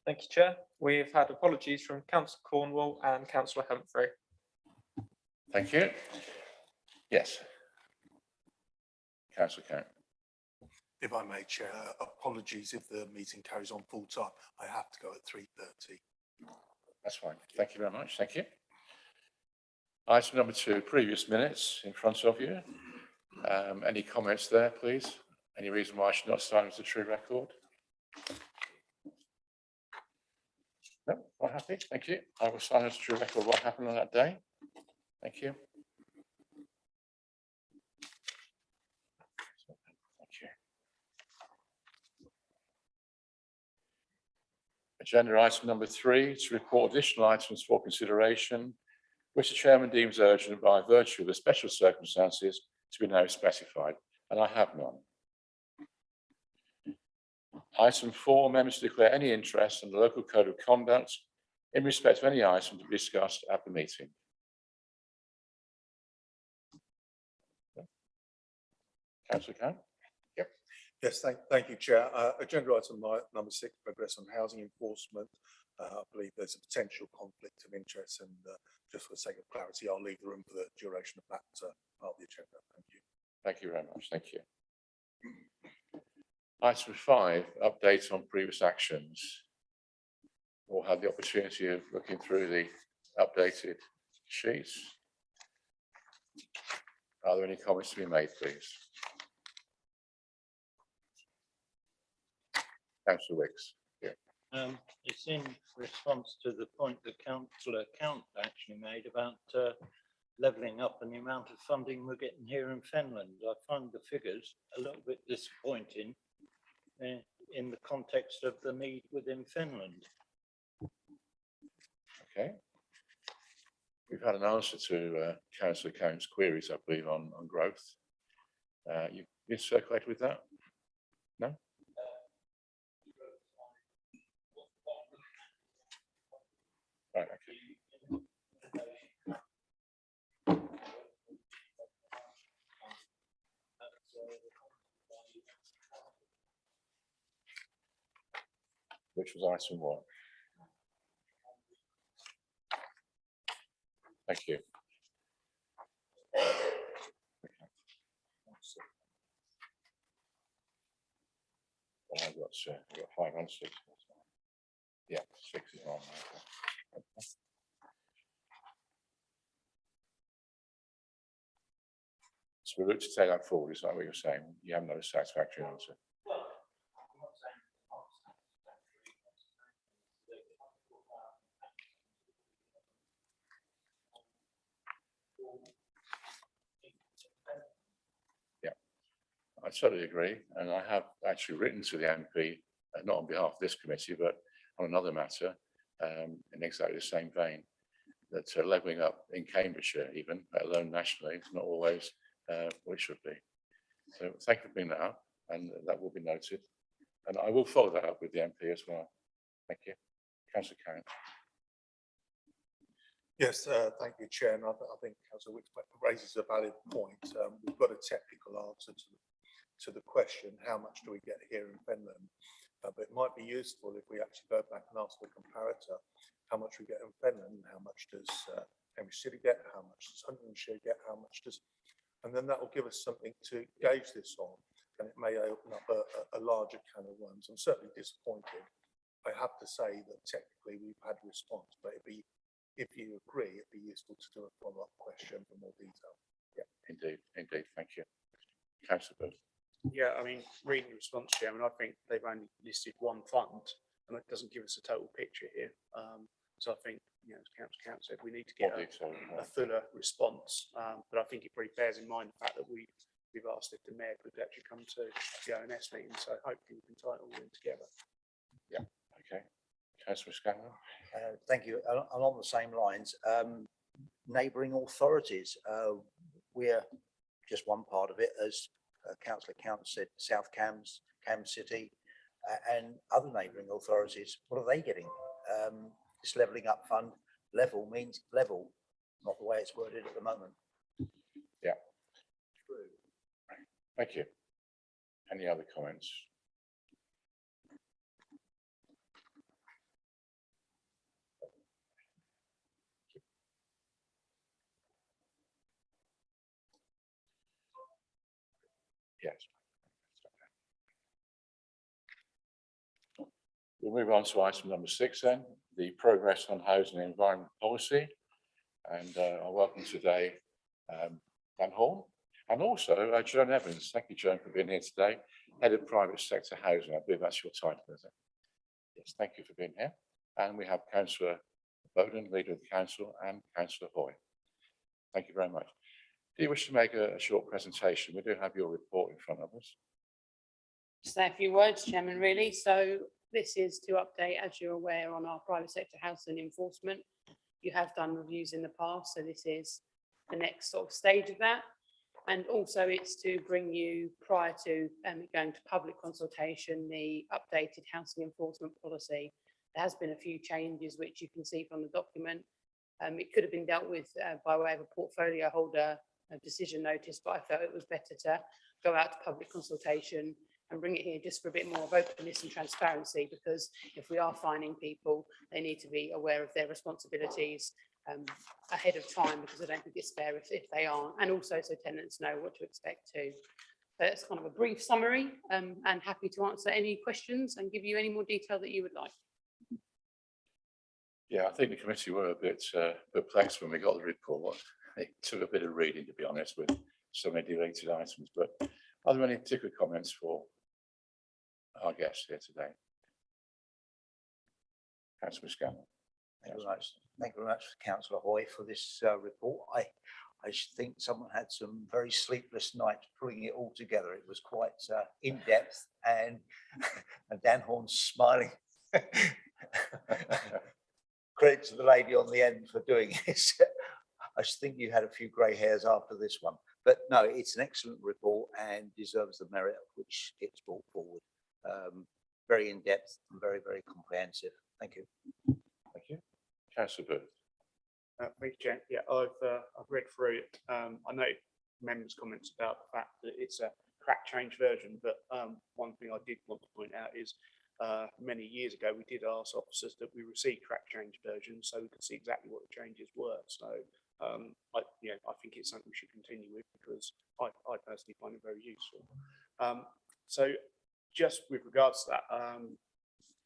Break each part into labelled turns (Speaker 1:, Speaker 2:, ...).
Speaker 1: Thank you, Chair. We've had apologies from Councillor Cornwall and Councillor Humphrey.
Speaker 2: Thank you. Yes. Councillor Count.
Speaker 3: If I may, Chair, apologies if the meeting carries on full time. I have to go at 3:30.
Speaker 2: That's fine. Thank you very much. Thank you. Item number 2, previous minutes in front of you. Any comments there, please? Any reason why I should not sign as a true record? No, quite happy. Thank you. I will sign as a true record what happened on that day. Thank you. Thank you. Agenda item number 3, to report additional items for consideration, which the chairman deems urgent by virtue of the special circumstances to be now specified, and I have none. Item 4, members to declare any interest in the local code of conduct in respect of any item to be discussed at the meeting. Councillor Khan.
Speaker 3: Yep. Yes, thank you, Chair. Agenda item number 6, progress on housing enforcement. I believe there's a potential conflict of interest, and just for the sake of clarity, I'll leave the room for the duration of that part of the agenda. Thank you.
Speaker 2: Thank you very much. Thank you. Item 5, updates on previous actions. We'll have the opportunity of looking through the updated sheets. Are there any comments to be made, please? Councillor Wicks. Yeah.
Speaker 4: It's in response to the point that Councillor Count actually made about levelling up and the amount of funding we're getting here in Fenland. I find the figures a little bit disappointing in the context of the need within Fenland.
Speaker 2: Okay. We've had an answer to Councillor Count's queries, I believe, on growth. You've been circulated with that? No? Right, okay. Which was item 1. Thank you. Well, I've got 5 and 6. Yeah, 6 is on. Okay. So we look to take that forward, is that what you're saying? You have no satisfactory answer. Yeah, I totally agree, and I have actually written to the MP, not on behalf of this committee, but on another matter, in exactly the same vein, that levelling up in Cambridgeshire, even, let alone nationally, is not always what it should be. So thank you for bringing that up, and that will be noted. And I will follow that up with the MP as well. Thank you. Councillor Count.
Speaker 3: Yes, thank you, Chair. And I think Councillor Wicks raises a valid point. We've got a technical answer to the question, how much do we get here in Fenland? But it might be useful if we actually go back and ask the comparator how much we get in Fenland, how much does Cambridge City get, how much does Huntingdonshire get, how much does, and then that will give us something to gauge this on, and it may open up a larger can of worms. I'm certainly disappointed. I have to say that technically we've had a response, but it'd be, if you agree, it'd be useful to do a follow-up question for more detail.
Speaker 2: Yeah, indeed, thank you. Councillor Booth.
Speaker 5: Yeah, I mean, reading the response, Chairman, I think they've only listed one fund, and it doesn't give us a total picture here. So I think, you know, as Councillor Count said, we need to get a fuller response. But I think it pretty bears in mind the fact that we've asked if the mayor could actually come to the ONS meeting. So hopefully we can tie it all in together.
Speaker 2: Yeah. Okay. Councillor Scanlon.
Speaker 6: Thank you. Along the same lines, neighbouring authorities, we're just one part of it, as Councillor Count said, South Cams, Cam City, and other neighbouring authorities. What are they getting? This levelling up fund, level means level, not the way it's worded at the moment.
Speaker 2: Yeah. Thank you. Any other comments? Yes. We'll move on to item number 6 then, the progress on housing and environment policy. And I welcome today Dan Horn and also Joan Evans. Thank you, Joan, for being here today. Head of Private Sector Housing. I believe that's your title, is it? Yes, thank you for being here. And we have Councillor Bowden, Leader of the Council, and Councillor Hoy. Thank you very much. Do you wish to make a short presentation? We do have your report in front of us.
Speaker 7: Just say a few words, Chairman, really. So this is to update, as you're aware, on our private sector housing enforcement. You have done reviews in the past, so this is the next sort of stage of that. And also it's to bring you, prior to going to public consultation, the updated housing enforcement policy. There has been a few changes, which you can see from the document. It could have been dealt with by way of a portfolio holder decision notice, but I felt it was better to go out to public consultation and bring it here just for a bit more of openness and transparency, because if we are fining people, they need to be aware of their responsibilities ahead of time, because I don't think it's fair if they aren't, and also so tenants know what to expect too. So that's kind of a brief summary, and happy to answer any questions and give you any more detail that you would like.
Speaker 2: Yeah, I think the committee were a bit perplexed when we got the report. It took a bit of reading, to be honest, with so many deleted items. But are there any particular comments for our guests here today? Councillor Scanlon.
Speaker 6: Thank you very much. Thank you very much, Councillor Hoy, for this report. I think someone had some very sleepless nights putting it all together. It was quite in depth, and Dan Horn's smiling. Credit to the lady on the end for doing it. I just think you had a few grey hairs after this one, but no, it's an excellent report and deserves the merit of which it's brought forward. Very in depth and very, very comprehensive. Thank you.
Speaker 2: Thank you. Councillor Booth.
Speaker 5: Thank you, Chair. Yeah, I've read through it. I know members' comments about the fact that it's a crack change version, but one thing I did want to point out is many years ago we did ask officers that we receive crack change versions so we could see exactly what the changes were. So I think it's something we should continue with, because I personally find it very useful. So just with regards to that,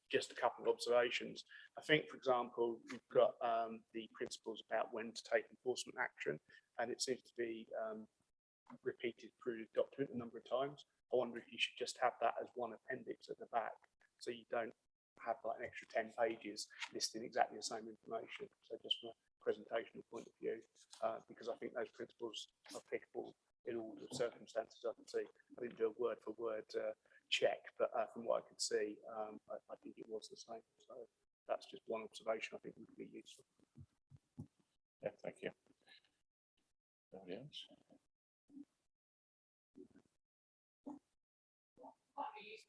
Speaker 5: just a couple of observations. I think, for example, we've got the principles about when to take enforcement action, and it seems to be repeated through the document a number of times. I wonder if you should just have that as one appendix at the back, so you don't have like an extra 10 pages listing exactly the same information. So just from a presentational point of view, because I think those principles are applicable in all the circumstances I can see. I didn't do a word for word check, but from what I could see, I think it was the same. So that's just one observation I think would be useful.
Speaker 2: Yeah, thank you. Anybody else?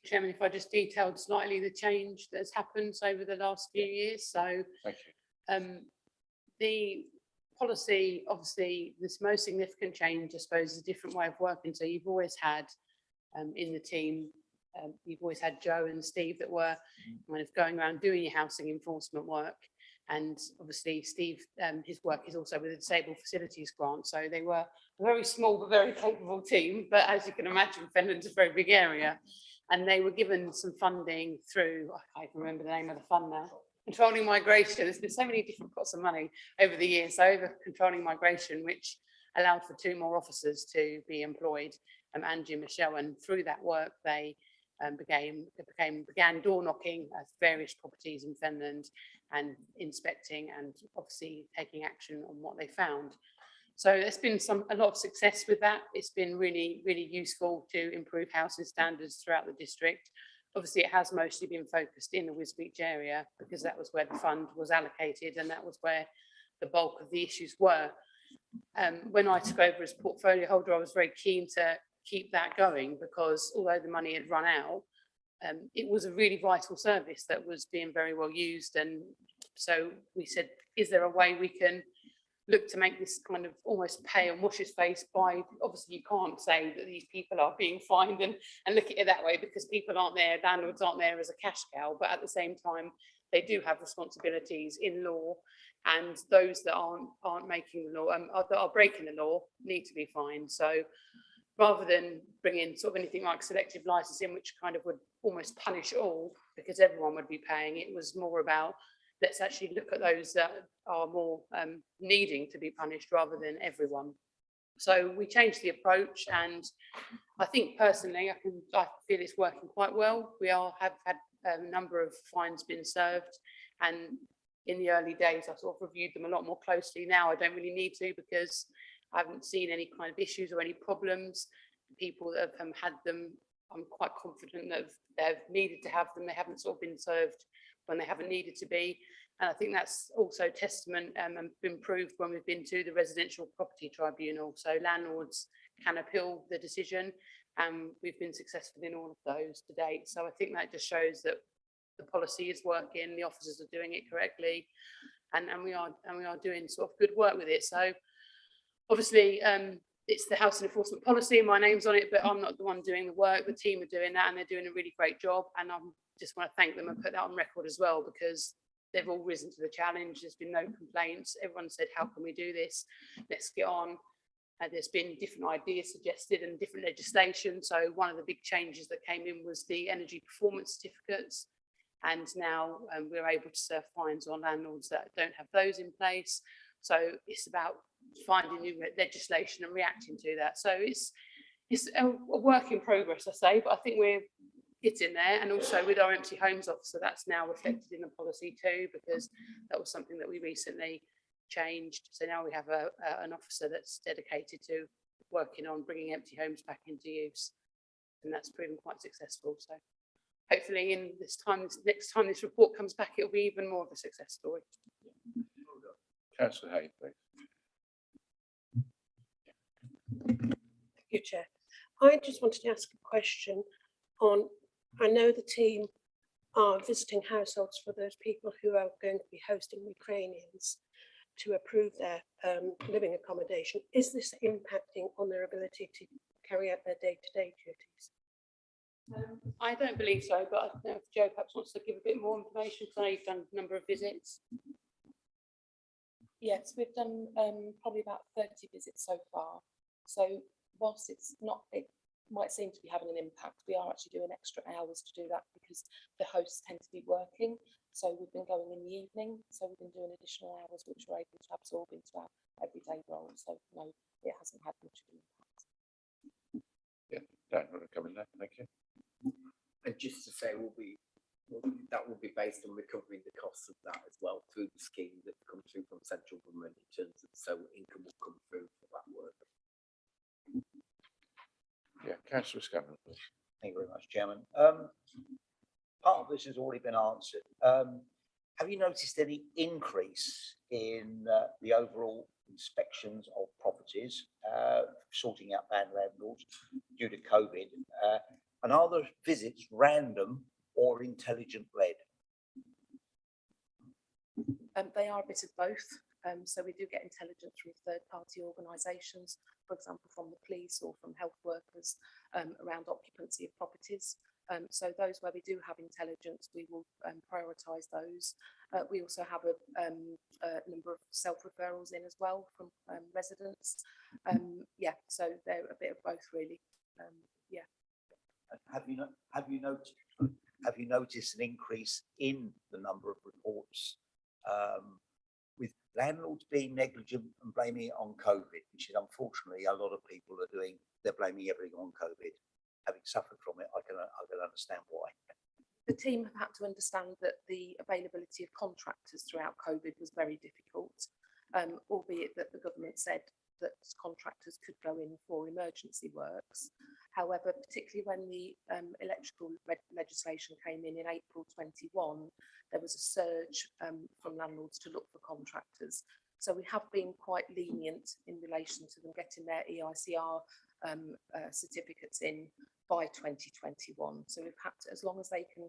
Speaker 7: Chairman, if I just detailed slightly the change that's happened over the last few years. So
Speaker 2: Thank you.
Speaker 7: the policy, obviously, this most significant change, I suppose, is a different way of working. So you've always had in the team, you've always had Joe and Steve that were kind of going around doing your housing enforcement work. And obviously Steve, his work is also with the Disabled Facilities Grant. So they were a very small but very capable team. But as you can imagine, Fenland's a very big area. And they were given some funding through, I can't remember the name of the fund now, Controlling Migration. There's been so many different pots of money over the years, so over Controlling Migration, which allowed for 2 more officers to be employed, Angie and Michelle. And through that work, they began door knocking at various properties in Fenland and inspecting and obviously taking action on what they found. So there's been a lot of success with that. It's been really, really useful to improve housing standards throughout the district. Obviously, it has mostly been focused in the Wisbech area because that was where the fund was allocated and that was where the bulk of the issues were. When I took over as portfolio holder, I was very keen to keep that going because although the money had run out, it was a really vital service that was being very well used. And so we said, is there a way we can look to make this kind of almost pay and wash its face by, obviously you can't say that these people are being fined and look at it that way because people aren't there, landlords aren't there as a cash cow, but at the same time, they do have responsibilities in law, and those that aren't making the law, that are breaking the law need to be fined. So rather than bringing sort of anything like selective licensing, which kind of would almost punish all because everyone would be paying. It was more about, let's actually look at those that are more needing to be punished rather than everyone. So we changed the approach, and I think personally, I feel it's working quite well. We have had a number of fines been served, and in the early days, I sort of reviewed them a lot more closely. Now I don't really need to, because I haven't seen any kind of issues or any problems. The people that have had them, I'm quite confident that they've needed to have them. They haven't sort of been served when they haven't needed to be. And I think that's also testament and been proved when we've been to the Residential Property Tribunal. So landlords can appeal the decision, and we've been successful in all of those to date. So I think that just shows that the policy is working, the officers are doing it correctly, and we are doing sort of good work with it. So obviously, it's the housing enforcement policy, my name's on it, but I'm not the one doing the work. The team are doing that, and they're doing a really great job. And I just want to thank them and put that on record as well, because they've all risen to the challenge. There's been no complaints. Everyone said, how can we do this? Let's get on. There's been different ideas suggested and different legislation. So one of the big changes that came in was the energy performance certificates. And now we're able to serve fines on landlords that don't have those in place. So it's about finding new legislation and reacting to that. So it's a work in progress, I say, but I think we're getting there. And also with our empty homes officer, that's now reflected in the policy too, because that was something that we recently changed. So now we have an officer that's dedicated to working on bringing empty homes back into use, and that's proven quite successful. So hopefully in next time this report comes back, it'll be even more of a success story.
Speaker 2: Councillor Hay, please.
Speaker 8: Thank you, Chair. I just wanted to ask a question on, I know the team are visiting households for those people who are going to be hosting Ukrainians to approve their living accommodation. Is this impacting on their ability to carry out their day-to-day duties?
Speaker 7: I don't believe so, but I don't know if Joe perhaps wants to give a bit more information, because I know you've done a number of visits.
Speaker 9: Yes, we've done probably about 30 visits so far. So whilst it might seem to be having an impact, we are actually doing extra hours to do that because the hosts tend to be working. So we've been going in the evening. So we've been doing additional hours, which we're able to absorb into our everyday role. So no, it hasn't had much of an impact.
Speaker 2: Yeah, Dan, want to come in there? Thank you.
Speaker 10: And just to say, that will be based on recovering the costs of that as well through the scheme that comes through from central government in terms of, so income will come through for that work.
Speaker 2: Yeah, Councillor Scanlon, please.
Speaker 6: Thank you very much, Chairman. Part of this has already been answered. Have you noticed any increase in the overall inspections of properties, sorting out bad landlords due to COVID? And are the visits random or intelligent led?
Speaker 9: They are a bit of both. So we do get intelligence from third-party organisations, for example, from the police or from health workers around occupancy of properties. So those where we do have intelligence, we will prioritise those. We also have a number of self-referrals in as well from residents. Yeah, so they're a bit of both, really. Yeah.
Speaker 6: Have you noticed an increase in the number of reports with landlords being negligent and blaming it on COVID, which is unfortunately a lot of people are doing? They're blaming everything on COVID. Having suffered from it, I can understand why.
Speaker 9: The team have had to understand that the availability of contractors throughout COVID was very difficult, albeit that the government said that contractors could go in for emergency works. However, particularly when the electrical legislation came in April 21, there was a surge from landlords to look for contractors. So we have been quite lenient in relation to them getting their EICR certificates in by 2021. So we've had to, as long as they can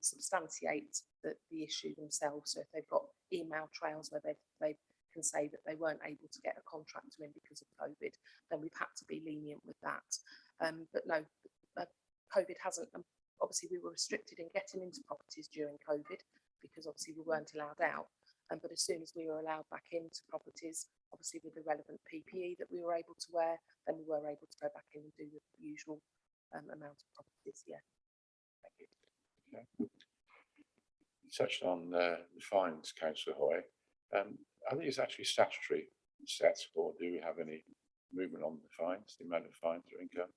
Speaker 9: substantiate the issue themselves, so if they've got email trails where they can say that they weren't able to get a contractor in because of COVID, then we've had to be lenient with that. But no, COVID hasn't, obviously we were restricted in getting into properties during COVID because obviously we weren't allowed out. But as soon as we were allowed back into properties, obviously with the relevant PPE that we were able to wear, then we were able to go back in and do the usual amount of properties. Yeah. Thank you.
Speaker 2: Okay. You touched on the fines, Councillor Hoy. I think it's actually statutory set, or do we have any movement on the fines, the amount of fines or income?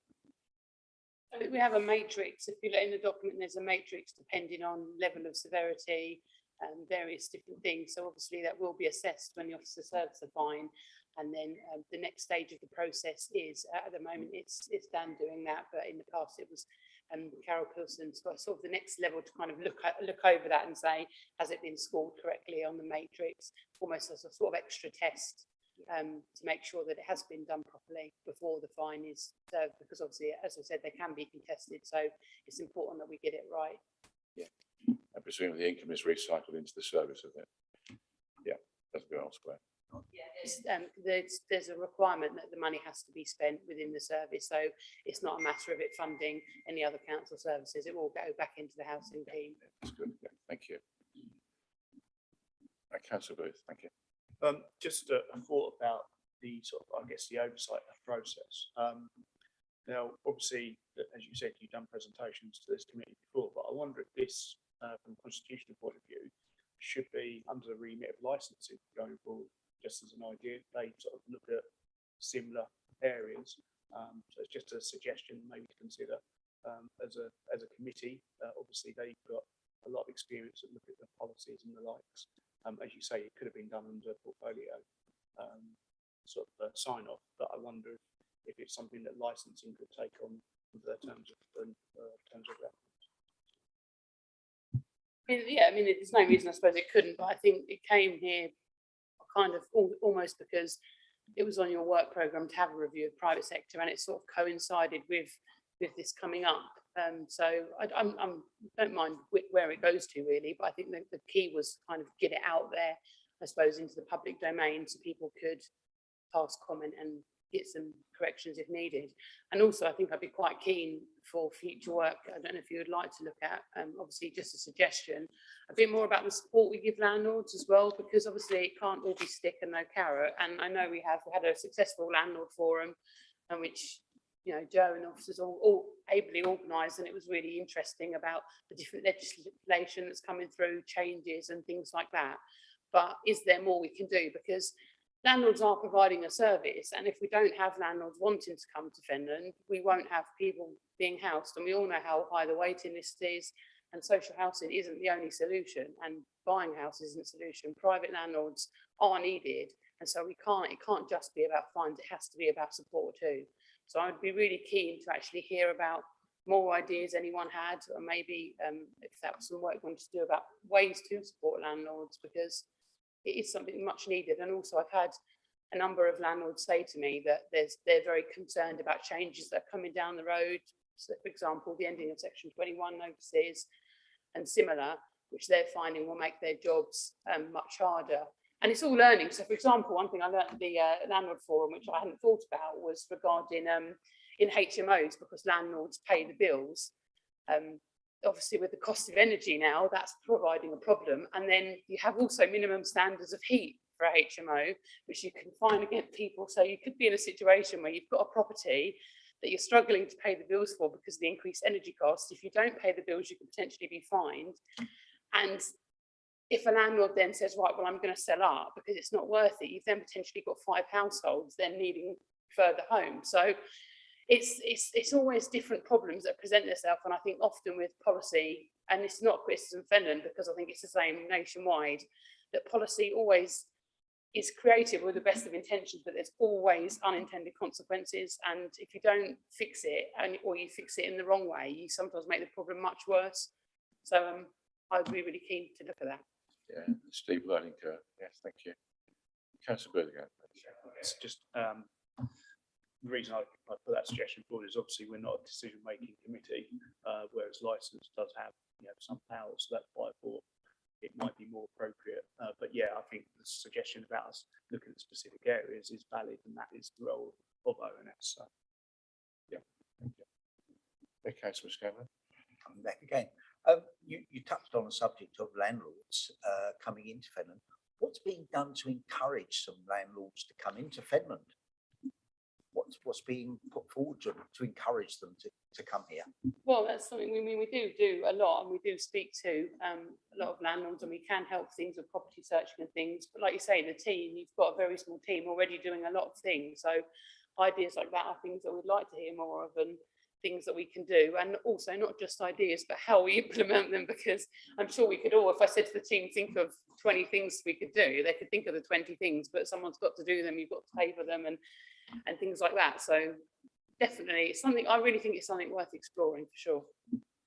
Speaker 7: We have a matrix. If you look in the document, there's a matrix depending on level of severity and various different things. So obviously that will be assessed when the officer serves the fine. And then the next stage of the process is, at the moment, it's Dan doing that, but in the past it was Carol Pilson's got sort of the next level to kind of look over that and say, has it been scored correctly on the matrix, almost as a sort of extra test to make sure that it has been done properly before the fine is served, because obviously, as I said, they can be contested, so it's important that we get it right.
Speaker 2: Yeah, I presume the income is recycled into the service of it. Yeah, doesn't go elsewhere.
Speaker 7: There's a requirement that the money has to be spent within the service, so it's not a matter of it funding any other council services. It will go back into the housing team.
Speaker 2: That's good. Yeah, thank you. Councillor Booth, thank you.
Speaker 5: Just a thought about the sort of, I guess, the oversight process. Now, obviously, as you said, you've done presentations to this committee before, but I wonder if this, from a constitutional point of view, should be under the remit of licensing going forward. Just as an idea, they sort of look at similar areas. So it's just a suggestion maybe to consider as a committee. Obviously, they've got a lot of experience at looking at the policies and the likes. As you say, it could have been done under portfolio sort of sign off, but I wonder if it's something that licensing could take on with their terms of reference.
Speaker 7: Yeah, I mean, there's no reason I suppose it couldn't, but I think it came here kind of almost because it was on your work programme to have a review of private sector, and it sort of coincided with this coming up. So I don't mind where it goes to really, but I think the key was kind of get it out there, I suppose, into the public domain so people could pass comment and get some corrections if needed. And also I think I'd be quite keen for future work. I don't know if you would like to look at, obviously just a suggestion, a bit more about the support we give landlords as well, because obviously it can't all be stick and no carrot. And I know we had a successful landlord forum, and which, you know, Joe and officers all ably organised, and it was really interesting about the different legislation that's coming through, changes and things like that. But is there more we can do? Because landlords are providing a service, and if we don't have landlords wanting to come to Fenland, we won't have people being housed, and we all know how high the waiting list is, and social housing isn't the only solution, and buying houses isn't a solution. Private landlords are needed, and so it can't just be about fines, it has to be about support too. So I'd be really keen to actually hear about more ideas anyone had, or maybe if that was some work we wanted to do about ways to support landlords, because it is something much needed. And also I've had a number of landlords say to me that they're very concerned about changes that are coming down the road. So for example, the ending of Section 21 notices and similar, which they're finding will make their jobs much harder. And it's all learning. So for example, one thing I learned at the landlord forum, which I hadn't thought about, was regarding in HMOs, because landlords pay the bills. Obviously with the cost of energy now, that's providing a problem. And then you have also minimum standards of heat for a HMO, which you can fine against people. So you could be in a situation where you've got a property that you're struggling to pay the bills for because of the increased energy costs. If you don't pay the bills, you could potentially be fined. And if a landlord then says, right, well, I'm going to sell up because it's not worth it, you've then potentially got 5 households then needing further homes. So it's always different problems that present themselves, and I think often with policy, and it's not criticism of Fenland because I think it's the same nationwide, that policy always is creative with the best of intentions, but there's always unintended consequences, and if you don't fix it or you fix it in the wrong way, you sometimes make the problem much worse. So I'd be really keen to look at that.
Speaker 2: Yeah, steep learning curve. Yes, thank you. Councillor Booth again.
Speaker 5: It's just the reason I put that suggestion forward is obviously we're not a decision-making committee, whereas licence does have, you know, some powers. So that's why I thought it might be more appropriate. But yeah, I think the suggestion about us looking at specific areas is valid, and that is the role of ONS. So yeah, thank you.
Speaker 2: Okay, Councillor Scanlon.
Speaker 6: I'm back again. You touched on the subject of landlords coming into Fenland. what's being done to encourage some landlords to come into Fenland? What's being put forward to encourage them to come here?
Speaker 7: Well, that's something we do a lot, and we do speak to a lot of landlords, and we can help things with property searching and things. But like you say, the team, you've got a very small team already doing a lot of things. So ideas like that are things that we'd like to hear more of, and things that we can do. And also not just ideas, but how we implement them, because I'm sure we could all, if I said to the team, think of 20 things we could do, they could think of the 20 things, but someone's got to do them, you've got to pay for them, and things like that. So definitely it's something, I really think it's something worth exploring for sure.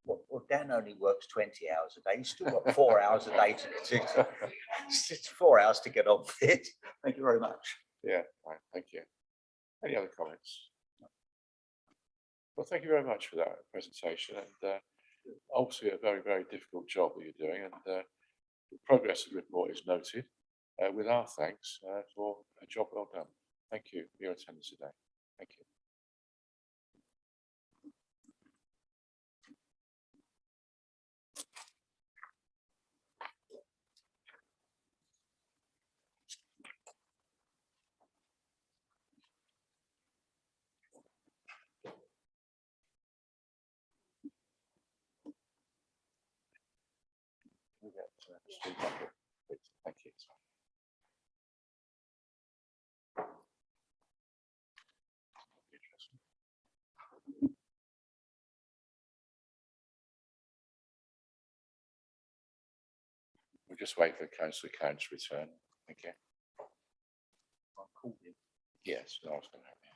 Speaker 6: Well, Dan only works 20 hours a day. He's still got 4 hours a day it's 4 hours to get on with it. Thank you very much.
Speaker 2: Yeah, fine, thank you. Any other comments? Well, thank you very much for that presentation, and obviously a very, very difficult job that you're doing, and the progress of the report is noted with our thanks for a job well done. Thank you for your attendance today. Thank you. We'll get Steve back up. Thank you. We'll just wait for Councillor Cown's return. Thank you.
Speaker 6: I'll call him.
Speaker 2: Yes, I was going to have you.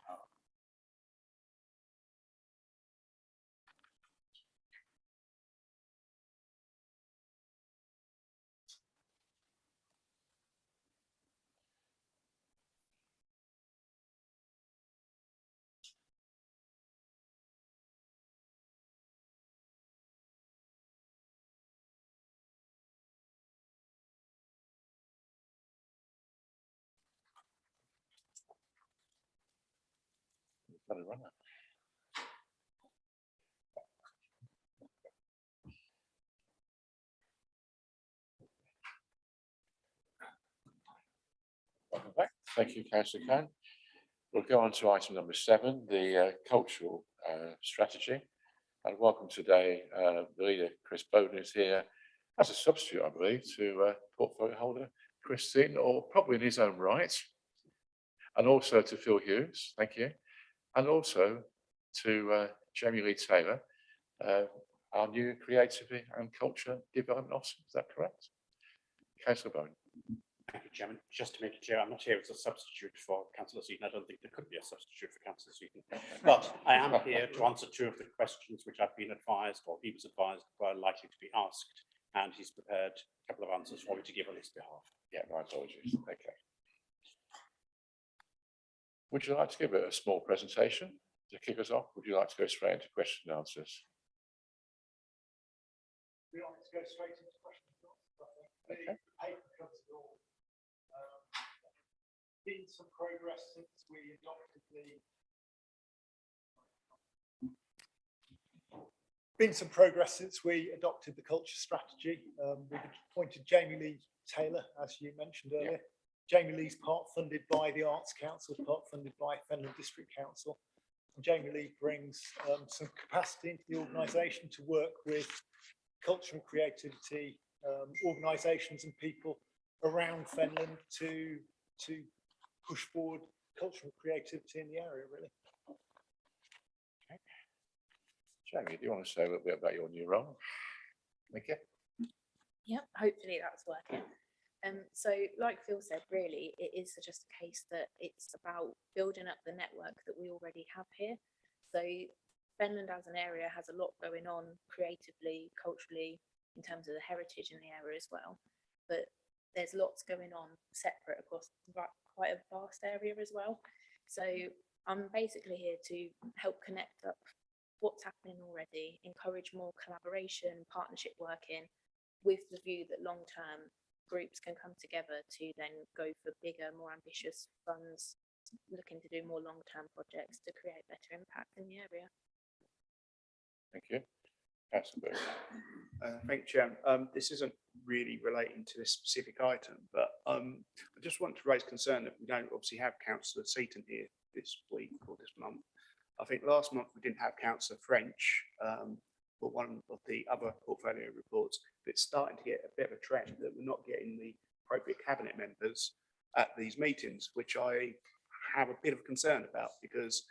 Speaker 2: Bloody runner. Welcome back. Thank you, Councillor Cowan. We'll go on to item number 7, the cultural strategy. And welcome today, the leader, Chris Bowden, is here as a substitute, I believe, to portfolio holder Chris Seaton, or probably in his own right. And also to Phil Hughes, thank you. And also to Jamie Lee Taylor, our new Creativity and Culture Development Officer. Is that correct? Councillor Bowden.
Speaker 11: Thank you, Chairman. Just to make it clear, I'm not here as a substitute for Councillor Seaton. I don't think there could be a substitute for Councillor Seaton. But I am here to answer 2 of the questions which I've been advised, or he was advised, were likely to be asked. And he's prepared a couple of answers for me to give on his behalf.
Speaker 2: Yeah, my apologies. Okay. Would you like to give a small presentation to kick us off? Would you like to go straight into question and answers?
Speaker 3: We like to go straight into questions and answers.
Speaker 2: Okay.
Speaker 3: The paper covers it all. Been some progress since we adopted the culture strategy. We've appointed Jamie Lee Taylor, as you mentioned earlier. Yeah. Jamie Lee's part funded by the Arts Council, part funded by Fenland District Council. And Jamie Lee brings some capacity into the organisation to work with culture and creativity organisations and people around Fenland to push forward culture and creativity in the area, really.
Speaker 2: Okay. Jamie, do you want to say a little bit about your new role? Thank you.
Speaker 12: Yep, hopefully that's working. So like Phil said, really, it is just a case that it's about building up the network that we already have here. So Fenland as an area has a lot going on creatively, culturally, in terms of the heritage in the area as well. But there's lots going on separate across quite a vast area as well. So I'm basically here to help connect up what's happening already, encourage more collaboration, partnership working, with the view that long-term groups can come together to then go for bigger, more ambitious funds, looking to do more long-term projects to create better impact in the area.
Speaker 2: Thank you. Councillor Booth.
Speaker 5: Thank you, Chair. This isn't really relating to this specific item, but I just want to raise concern that we don't obviously have Councillor Seaton here this week or this month. I think last month we didn't have Councillor French for one of the other portfolio reports. But it's starting to get a bit of a trend that we're not getting the appropriate cabinet members at these meetings, which I have a bit of concern about, because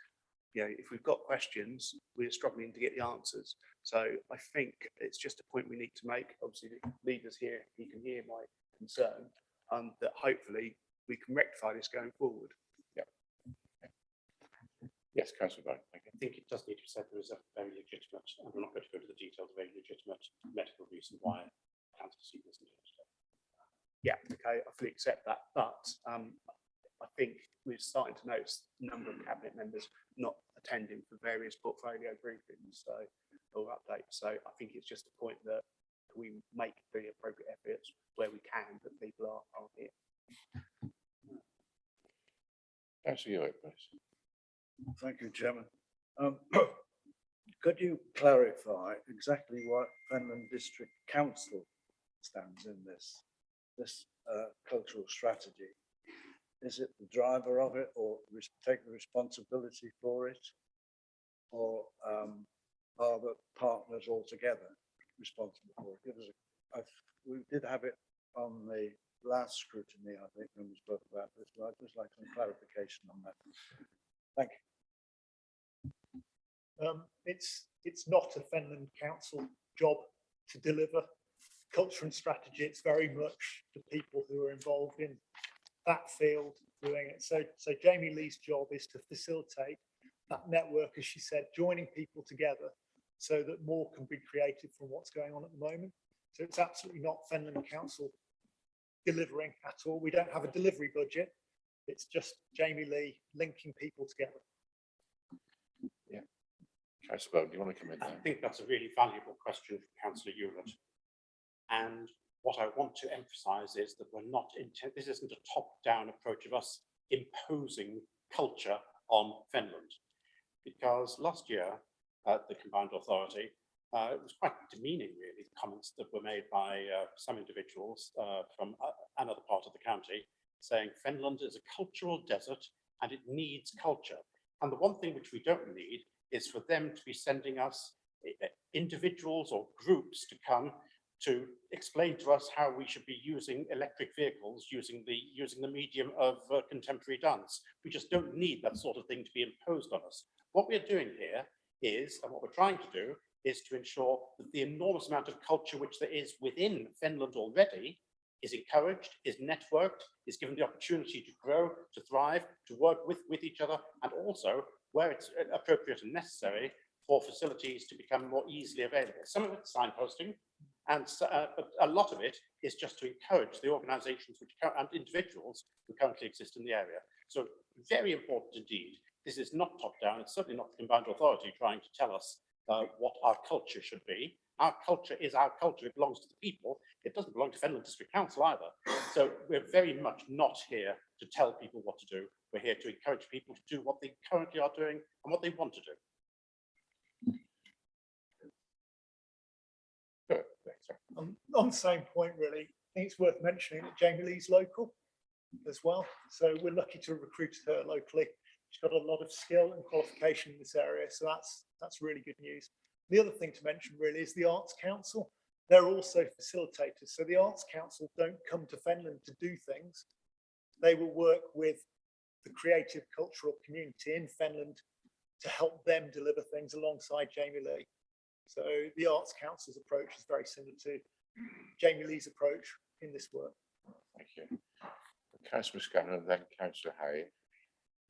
Speaker 5: if we've got questions, we're struggling to get the answers. So I think it's just a point we need to make. Obviously, the leaders here, he can hear my concern, that hopefully we can rectify this going forward.
Speaker 2: Yes, Councillor Bowden.
Speaker 11: I think it does need to be said there is a very legitimate, and we're not going to go to the details, a very legitimate medical reason why Councillor Seaton isn't here today.
Speaker 5: Yeah, okay, I fully accept that, but I think we're starting to notice a number of cabinet members not attending for various portfolio briefings or updates. So I think it's just a point that we make the appropriate efforts where we can, that people are here.
Speaker 2: Councillor Ewart, please.
Speaker 13: Thank you, Chairman. Could you clarify exactly what Fenland District Council stands in this cultural strategy? Is it the driver of it, or take the responsibility for it, or are the partners altogether responsible for it? We did have it on the last scrutiny, I think, when we spoke about this, but I'd just like some clarification on that. Thank you.
Speaker 14: It's not a Fenland Council job to deliver culture and strategy. It's very much the people who are involved in that field doing it. So Jamie Lee's job is to facilitate that network, as she said, joining people together so that more can be created from what's going on at the moment. So it's absolutely not Fenland Council delivering at all. We don't have a delivery budget. It's just Jamie Lee linking people together.
Speaker 2: Yeah. Councillor Bowden, do you want to come in
Speaker 11: I
Speaker 2: there?
Speaker 11: think that's a really valuable question from Councillor Ewart. And what I want to emphasise is that we're not intent. This isn't a top-down approach of us imposing culture on Fenland, because last year the combined authority, it was quite demeaning, really, the comments that were made by some individuals from another part of the county, saying Fenland is a cultural desert and it needs culture. And the one thing which we don't need is for them to be sending us individuals or groups to come to explain to us how we should be using electric vehicles, using the medium of contemporary dance. We just don't need that sort of thing to be imposed on us. What we're doing here is, and what we're trying to do, is to ensure that the enormous amount of culture which there is within Fenland already is encouraged, is networked, is given the opportunity to grow, to thrive, to work with each other, and also, where it's appropriate and necessary, for facilities to become more easily available. Some of it's signposting, and but a lot of it is just to encourage the organisations and individuals who currently exist in the area. So very important indeed. This is not top-down. It's certainly not the combined authority trying to tell us what our culture should be. Our culture is our culture. It belongs to the people. It doesn't belong to Fenland District Council either. So we're very much not here to tell people what to do. We're here to encourage people to do what they currently are doing and what they want to do.
Speaker 14: On the same point, really, I think it's worth mentioning that Jamie Lee's local as well. So we're lucky to recruit her locally. She's got a lot of skill and qualification in this area. So that's really good news. The other thing to mention really is the Arts Council. They're also facilitators. So the Arts Council don't come to Fenland to do things. They will work with the creative cultural community in Fenland to help them deliver things alongside Jamie Lee. So the Arts Council's approach is very similar to Jamie Lee's approach in this work.
Speaker 2: Thank you. Councillor Scanlon and then Councillor Hay.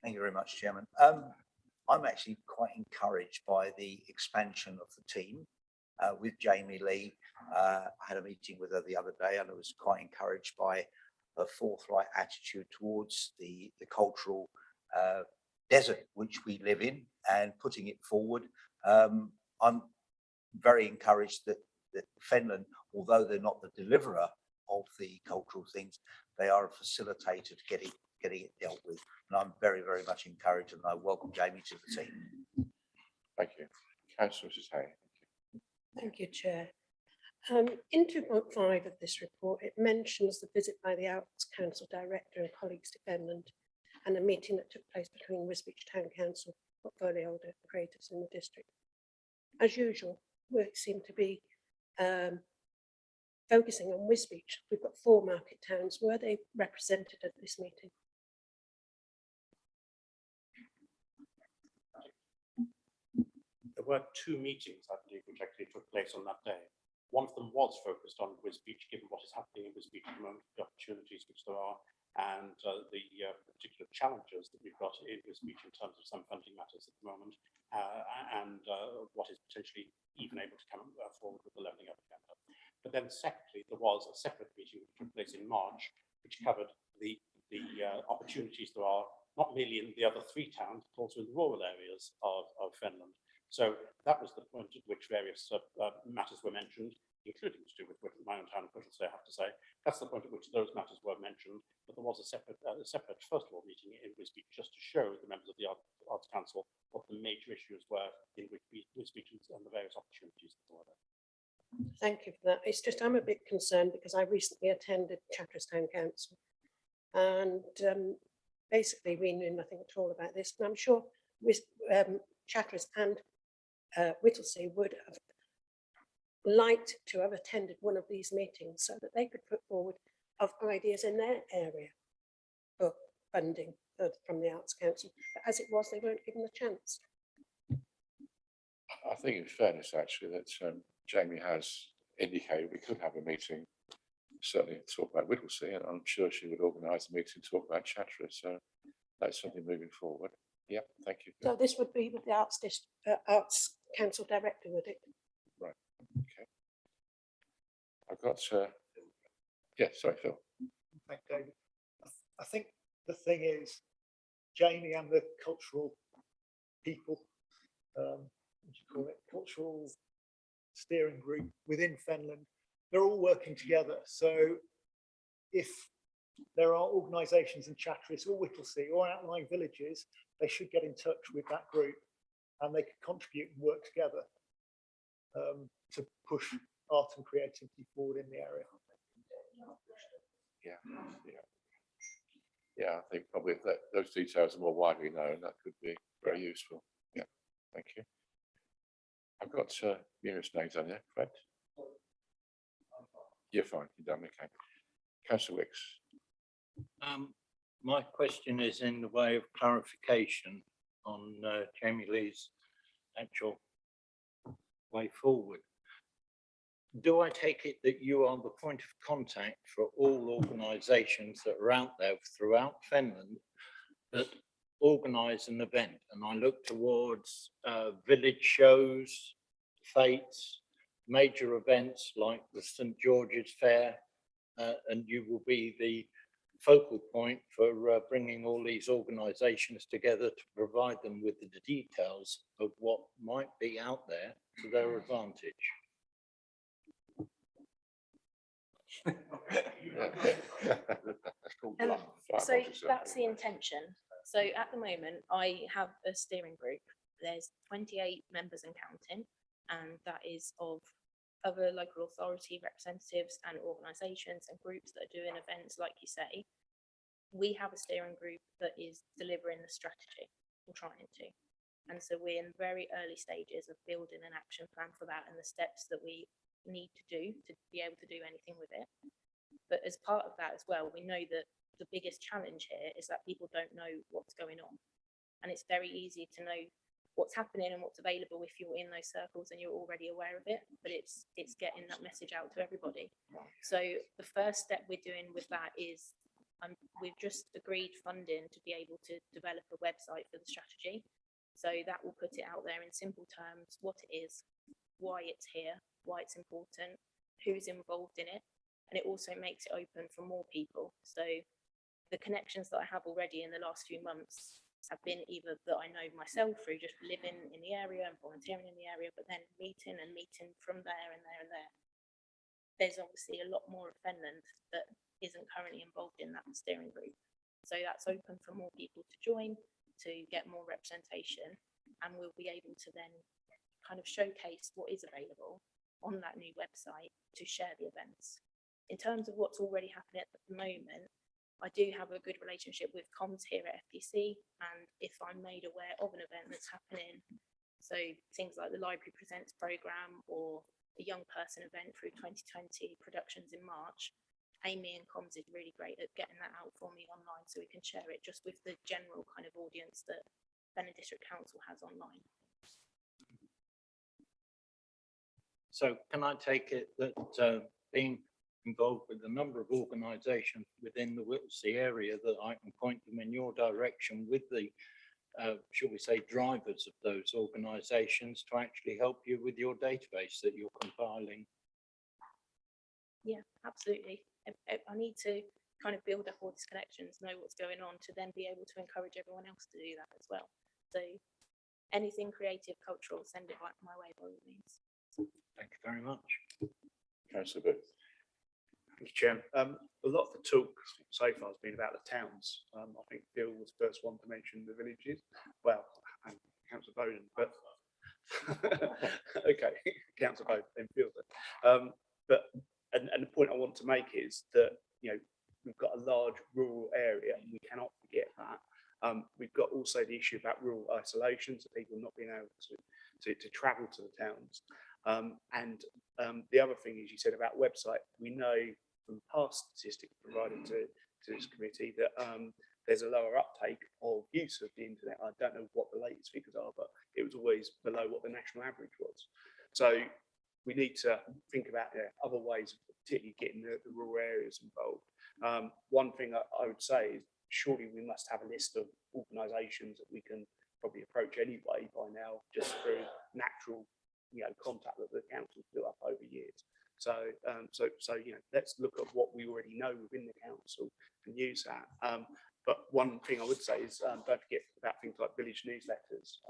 Speaker 6: Thank you very much, Chairman. I'm actually quite encouraged by the expansion of the team with Jamie Lee. I had a meeting with her the other day and I was quite encouraged by her forthright attitude towards the cultural desert which we live in and putting it forward. I'm very encouraged that Fenland, although they're not the deliverer of the cultural things, they are a facilitator to getting it dealt with. And I'm very, very much encouraged and I welcome Jamie to the team.
Speaker 2: Thank you. Councillor Hay.
Speaker 8: Thank you, Chair. In 2.5 of this report, it mentions the visit by the Arts Council Director and colleagues to Fenland and a meeting that took place between Wisbech Town Council, portfolio holder creators in the district. As usual, we seem to be focusing on Wisbech. We've got 4 market towns. Were they represented at this meeting?
Speaker 11: There were 2 meetings, I believe, which actually took place on that day. One of them was focused on Wisbech, given what is happening in Wisbech at the moment, the opportunities which there are, and the particular challenges that we've got in Wisbech in terms of some funding matters at the moment, and what is potentially even able to come forward with the levelling up agenda. But then secondly, there was a separate meeting which took place in March, which covered the opportunities there are, not merely in the other 3 towns, but also in the rural areas of Fenland. So that was the point at which various matters were mentioned, including to do with my own town of Whittlesey, I have to say. That's the point at which those matters were mentioned. But there was a separate first of all, meeting in Wisbech just to show the members of the Arts Council what the major issues were in Wisbech and the various opportunities that there were there.
Speaker 8: Thank you for that. It's just I'm a bit concerned because I recently attended Chatter's Town Council and basically we knew nothing at all about this. And I'm sure Chatter's and Whittlesey would have liked to have attended one of these meetings so that they could put forward of ideas in their area for funding from the Arts Council. But as it was, they weren't given the chance.
Speaker 2: I think in fairness, actually, that Jamie has indicated we could have a meeting, certainly to talk about Whittlesey, and I'm sure she would organise a meeting to talk about Chatteris. So that's something moving forward. Yeah, thank you.
Speaker 8: So this would be with the Arts Council Director, would it?
Speaker 2: Right. Okay. I've got. Yeah. Sorry, Phil.
Speaker 14: Thank you, David. I think the thing is, Jamie and the cultural people, what do you call it? Cultural steering group within Fenland, they're all working together. So if there are organisations in Chatteris or Whittlesey or outlying villages, they should get in touch with that group and they could contribute and work together to push art and creativity forward in the area.
Speaker 2: Yeah, I think probably if those details are more widely known, that could be very useful. Yeah, thank you. I've got numerous names on there, Fred. You're fine, you're done, okay. Councillor Wicks.
Speaker 4: My question is in the way of clarification on Jamie Lee's actual way forward. Do I take it that you are the point of contact for all organisations that are out there throughout Fenland that organise an event? And I look towards village shows, fetes, major events like the St. George's Fair, and you will be the focal point for bringing all these organisations together to provide them with the details of what might be out there to their advantage.
Speaker 12: So that's the intention. So at the moment, I have a steering group. There's 28 members and counting, and that is of other local authority representatives and organisations and groups that are doing events, like you say. We have a steering group that is delivering the strategy, we're trying to. And so we're in very early stages of building an action plan for that and the steps that we need to do to be able to do anything with it. But as part of that as well, we know that the biggest challenge here is that people don't know what's going on. And it's very easy to know what's happening and what's available if you're in those circles and you're already aware of it, but it's getting that message out to everybody. So the first step we're doing with that is we've just agreed funding to be able to develop a website for the strategy. So that will put it out there in simple terms, what it is, why it's here, why it's important, who's involved in it. And it also makes it open for more people. So the connections that I have already in the last few months have been either that I know myself through just living in the area and volunteering in the area, but then meeting from there and there and there. There's obviously a lot more of Fenland that isn't currently involved in that steering group. So that's open for more people to join, to get more representation, and we'll be able to then kind of showcase what is available on that new website to share the events. In terms of what's already happening at the moment, I do have a good relationship with comms here at FPC, and if I'm made aware of an event that's happening, so things like the Library Presents programme or the Young Person event through 2020 productions in March, Amy and comms is really great at getting that out for me online so we can share it just with the general kind of audience that Fenland District Council has online.
Speaker 4: So can I take it that being involved with a number of organisations within the Whittlesea area, that I can point them in your direction with the, shall we say, drivers of those organisations to actually help you with your database that you're compiling?
Speaker 12: Yeah, absolutely. I need to kind of build up all these connections, know what's going on, to then be able to encourage everyone else to do that as well. So anything creative, cultural, send it my way by all means.
Speaker 4: Thank you very much.
Speaker 2: Councillor Booth.
Speaker 5: Thank you, Chair. A lot of the talk so far has been about the towns. I think Phil was the first one to mention the villages. Well, and Councillor Bowden, but okay, Councillor Bowden, then Phil. And the point I want to make is that, you know, we've got a large rural area and we cannot forget that. We've got also the issue about rural isolation, so people not being able to travel to the towns. The other thing is, you said about website, we know from past statistics provided to this committee that there's a lower uptake of use of the internet. I don't know what the latest figures are, but it was always below what the national average was. So we need to think about other ways of particularly getting the rural areas involved. One thing I would say is, surely we must have a list of organisations that we can probably approach anyway by now, just through natural, you know, contact that the council's built up over years. So you know, let's look at what we already know within the council and use that. But one thing I would say is, don't forget about things like village newsletters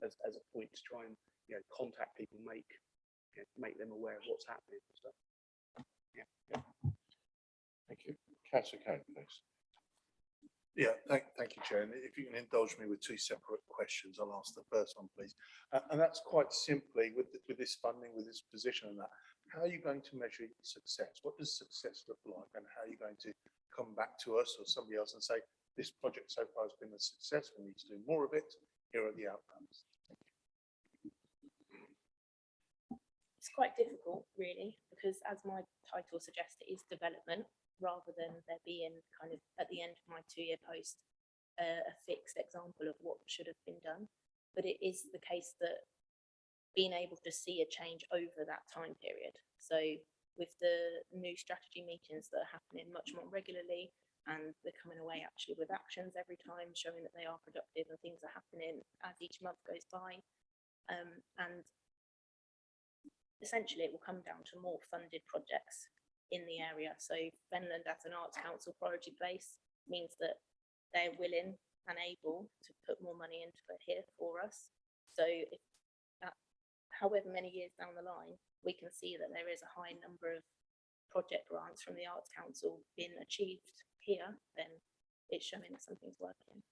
Speaker 5: as a point to try and, you know, contact people, make them aware of what's happening. So, yeah.
Speaker 2: Thank you. Councillor Cohen, please.
Speaker 3: Yeah, thank you, Chair. And if you can indulge me with two separate questions, I'll ask the first one, please. And that's quite simply with this funding, with this position and that, how are you going to measure success? What does success look like? And how are you going to come back to us or somebody else and say, this project so far has been a success, we need to do more of it, here are the outcomes?
Speaker 12: It's quite difficult, really, because as my title suggests, it is development, rather than there being kind of at the end of my 2-year post a fixed example of what should have been done. But it is the case that being able to see a change over that time period. So with the new strategy meetings that are happening much more regularly, and they're coming away actually with actions every time, showing that they are productive and things are happening as each month goes by. And essentially it will come down to more funded projects in the area. So Fenland as an arts council priority place means that they're willing and able to put more money into it here for us. So if however many years down the line, we can see that there is a high number of project grants from the Arts Council being achieved here, then it's showing that something's working.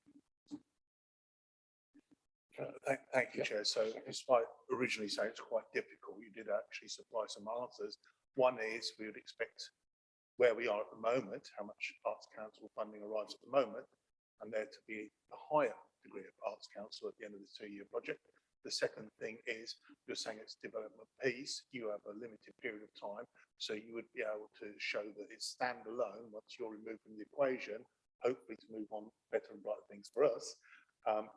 Speaker 3: Thank you, Chair. So despite originally saying it's quite difficult, you did actually supply some answers. One is, we would expect where we are at the moment, how much Arts Council funding arrives at the moment, and there to be a higher degree of Arts Council at the end of the 2-year project. The second thing is, you're saying it's development piece, you have a limited period of time, so you would be able to show that it's standalone once you're removed from the equation, hopefully to move on better and brighter things for us,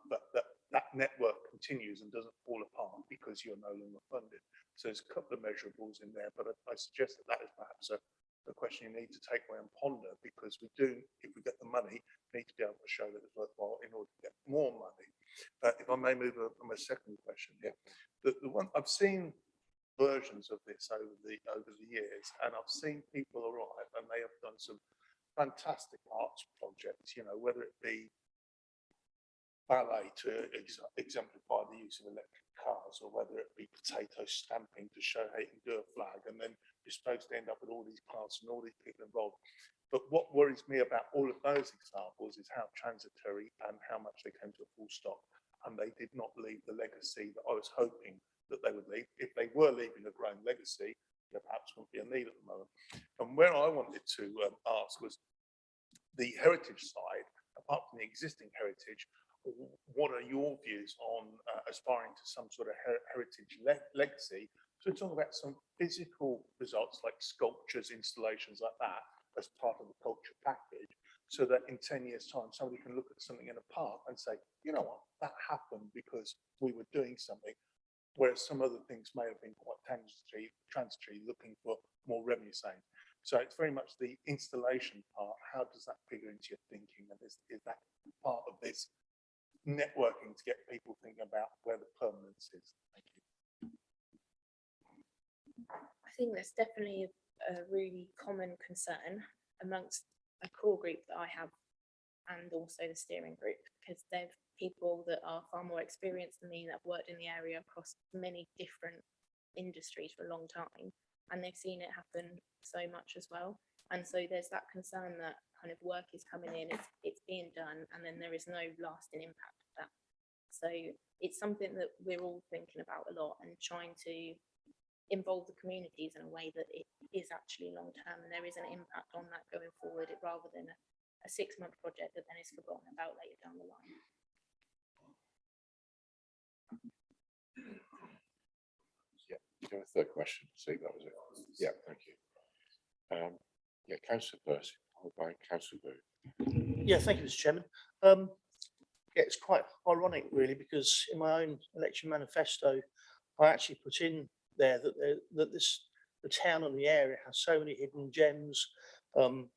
Speaker 3: but that network continues and doesn't fall apart because you're no longer funded. So there's a couple of measurables in there, but I suggest that is perhaps a question you need to take away and ponder, because we do, if we get the money, need to be able to show that it's worthwhile in order to get more money. If I may move on my second question here, the one I've seen versions of this over the years, and I've seen people arrive and they have done some fantastic arts projects, you know, whether it be ballet to exemplify the use of electric cars, or whether it be potato stamping to show how you can do a flag, and then you're supposed to end up with all these plants and all these people involved. But what worries me about all of those examples is how transitory and how much they came to a full stop. and they did not leave the legacy that I was hoping that they would leave. If they were leaving a growing legacy, there perhaps wouldn't be a need at the moment. And where I wanted to ask was the heritage side, apart from the existing heritage, what are your views on aspiring to some sort of heritage legacy? So we're talking about some physical results like sculptures, installations like that as part of the culture package, so that in 10 years' time, somebody can look at something in a park and say, you know what, that happened because we were doing something, whereas some other things may have been quite transitory, looking for more revenue savings. So it's very much the installation part. How does that figure into your thinking? And is that part of this networking to get people thinking about where the permanence is? Thank you.
Speaker 12: I think that's definitely a really common concern amongst a core group that I have and also the steering group, because they're people that are far more experienced than me, that have worked in the area across many different industries for a long time, and they've seen it happen so much as well. And so there's that concern that kind of work is coming in, it's being done, and then there is no lasting impact of that. So it's something that we're all thinking about a lot and trying to involve the communities in a way that it is actually long term and there is an impact on that going forward, rather than a 6-month project that then is forgotten about later down the line.
Speaker 2: Yeah, you have a third question. See, that was it. Yeah, thank you. Yeah, Councillor Percy, followed by Councillor Booth.
Speaker 15: Yeah, thank you, Mr. Chairman. Yeah, it's quite ironic, really, because in my own election manifesto, I actually put in there that the town and the area has so many hidden gems,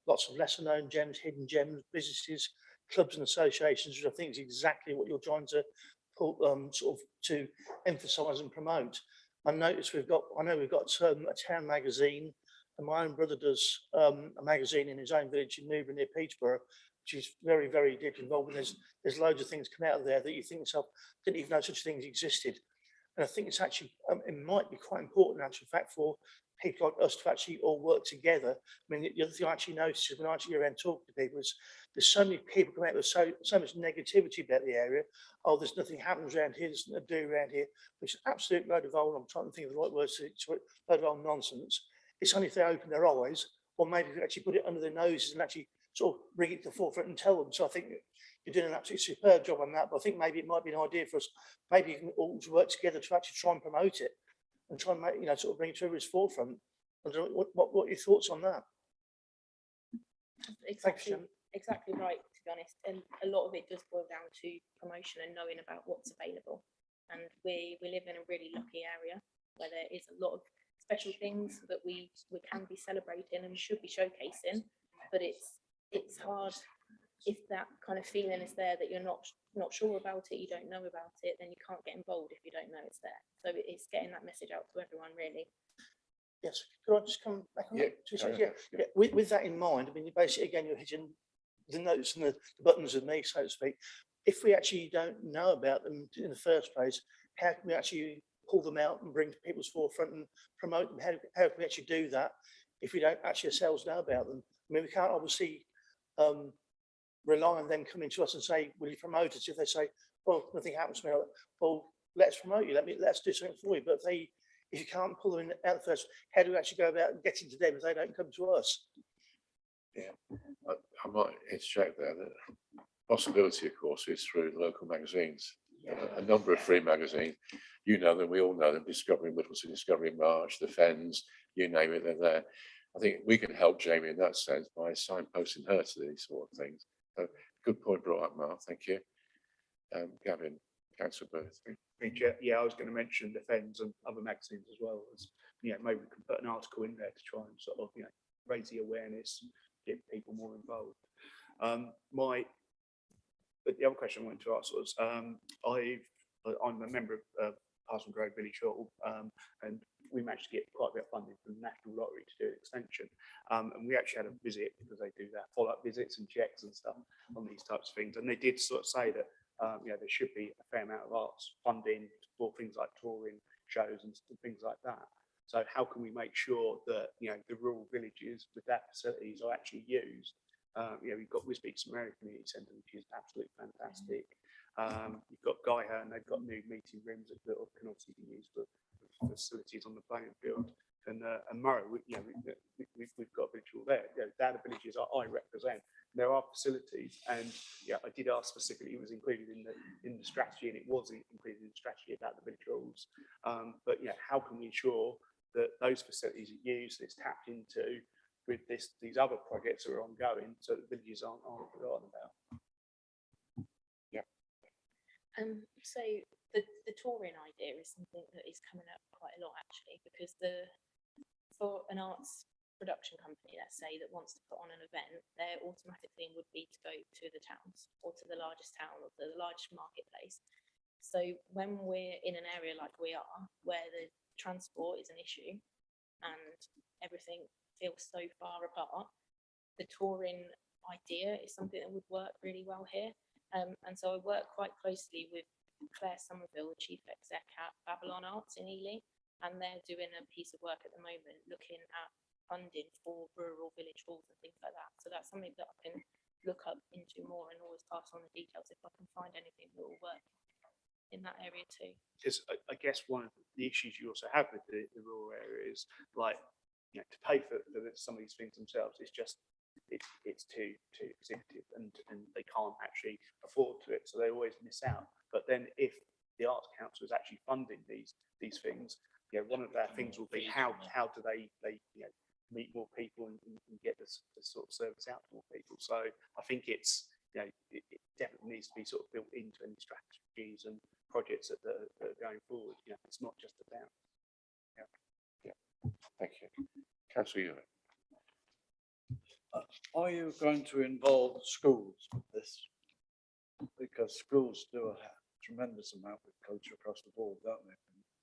Speaker 15: lots of lesser known gems, hidden gems, businesses, clubs and associations, which I think is exactly what you're trying to pull, sort of to emphasise and promote. I noticed we've got a town magazine, and my own brother does a magazine in his own village in Newbury near Peterborough, which is very, very deep involved. And there's loads of things come out of there that you think yourself, didn't even know such things existed. And I think it's actually, it might be quite important, in actual fact, for people like us to actually all work together. I mean, the other thing I actually noticed is when I actually go around talking to people is there's so many people come out with so much negativity about the area. Oh, there's nothing happens around here, there's nothing to do around here, which is an absolute load of old, I'm trying to think of the right words, load of old nonsense. It's only if they open their eyes, or maybe if they actually put it under their noses and actually sort of bring it to the forefront and tell them. So I think you're doing an absolutely superb job on that, but I think maybe it might be an idea for us, maybe you can all work together to actually try and promote it and try and make, you know, sort of bring it to everybody's forefront. I don't know, what are your thoughts on that?
Speaker 12: Exactly right, to be honest. And a lot of it does boil down to promotion and knowing about what's available. And we live in a really lucky area where there is a lot of special things that we can be celebrating and should be showcasing, but it's hard if that kind of feeling is there that you're not sure about it, you don't know about it, then you can't get involved if you don't know it's there. So it's getting that message out to everyone, really.
Speaker 15: Yes, could I just come back on that? Yeah. With that in mind, I mean, basically, again, you're hitting the notes and the buttons of me, so to speak. If we actually don't know about them in the first place, how can we actually pull them out and bring to people's forefront and promote them? How can we actually do that if we don't actually ourselves know about them? I mean, we can't obviously rely on them coming to us and say, will you promote us? If they say, well, nothing happens to me, well, let's promote you, let's do something for you. But if you can't pull them out first, how do we actually go about getting to them if they don't come to us?
Speaker 2: Yeah, I might interject there. The possibility, of course, is through local magazines. A number of free magazines, you know them, we all know them, Discovery Whittlesey, Discovery March, the Fens, you name it, they're there. I think we can help Jamie in that sense by signposting her to these sort of things. So, good point brought up, Mark, thank you. Gavin, Councillor Booth.
Speaker 5: Yeah, I was going to mention the Fens and other magazines as well. As, you know, maybe we can put an article in there to try and sort of, you know, raise the awareness, get people more involved. But the other question I wanted to ask was, I'm a member of Parsons Grove Village Hall, and we managed to get quite a bit of funding from the National Lottery to do an extension. And we actually had a visit, because they do that follow-up visits and checks and stuff on these types of things. And they did sort of say that you know, there should be a fair amount of arts funding for things like touring shows and things like that. So how can we make sure that, you know, the rural villages with that facilities are actually used? You know, we've got Wisbech St Mary Community Centre, which is absolutely fantastic. You've got Guyher, and they've got new meeting rooms that can obviously be used for facilities on the playing field. And Murray, we've got a village hall there. They're the villages I represent. There are facilities, and I did ask specifically. It was included in the strategy, and it was included in the strategy about the village halls. But how can we ensure that those facilities are used, it's tapped into with these other projects that are ongoing, so that villages aren't forgotten about.
Speaker 12: So the touring idea is something that is coming up quite a lot actually, because for an arts production company, let's say, that wants to put on an event, their automatic thing would be to go to the towns or to the largest town or to the largest marketplace. So when we're in an area like we are, where the transport is an issue and everything feels so far apart, the touring idea is something that would work really well here. And so I work quite closely with Claire Somerville, the Chief Exec at Babylon Arts in Ely, and they're doing a piece of work at the moment looking at funding for rural village halls and things like that. So that's something that I can look up into more and always pass on the details if I can find anything that will work in that area too.
Speaker 5: Because I guess one of the issues you also have with the rural areas, like to pay for some of these things themselves, is just it's too expensive, and they can't actually afford to it, so they always miss out. But then if the Arts Council is actually funding these things, one of their things will be how do they meet more people and get this sort of service out to more people. So I think it definitely needs to be sort of built into any strategies and projects that are going forward. It's not just about.
Speaker 2: Thank you. Councillor Ewing.
Speaker 13: Are you going to involve schools with this? Because schools do a tremendous amount with culture across the board, don't they?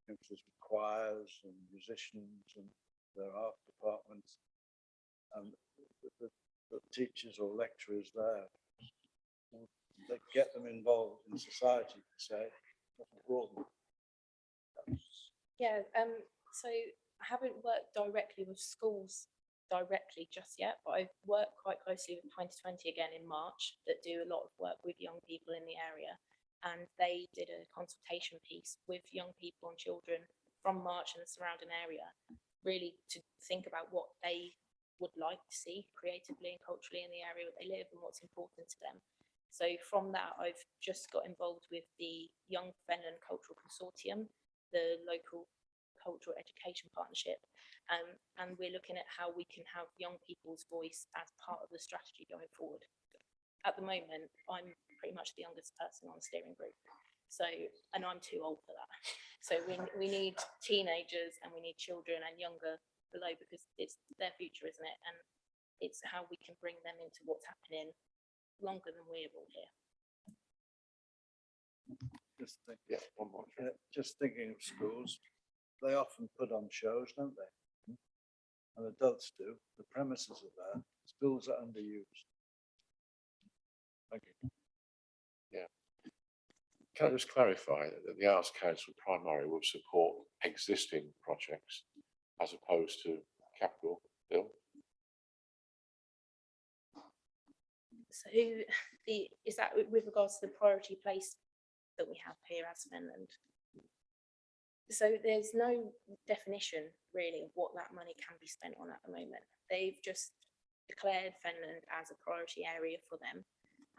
Speaker 13: There's choirs and musicians, and there are art departments, and the teachers or lecturers there, they get them involved in society, per se, broaden.
Speaker 12: Yeah, so I haven't worked directly with schools just yet, but I've worked quite closely with 2020 again in March, that do a lot of work with young people in the area, and they did a consultation piece with young people and children from March and the surrounding area, really to think about what they would like to see creatively and culturally in the area where they live and what's important to them. So from that, I've just got involved with the Young Fenland Cultural Consortium, the local cultural education partnership, and we're looking at how we can have young people's voice as part of the strategy going forward. At the moment, I'm pretty much the youngest person on the steering group, and I'm too old for that. So we need teenagers and we need children and younger below, because it's their future, isn't it? And it's how we can bring them into what's happening longer than we're all here.
Speaker 13: Just thinking of schools, they often put on shows, don't they? And adults do. The premises are there. Schools are underused.
Speaker 2: Thank you. Yeah. Can I just clarify that the Arts Council primarily will support existing projects as opposed to capital bill?
Speaker 12: So is that with regards to the priority place that we have here as Fenland? So there's no definition really of what that money can be spent on at the moment. They've just declared Fenland as a priority area for them,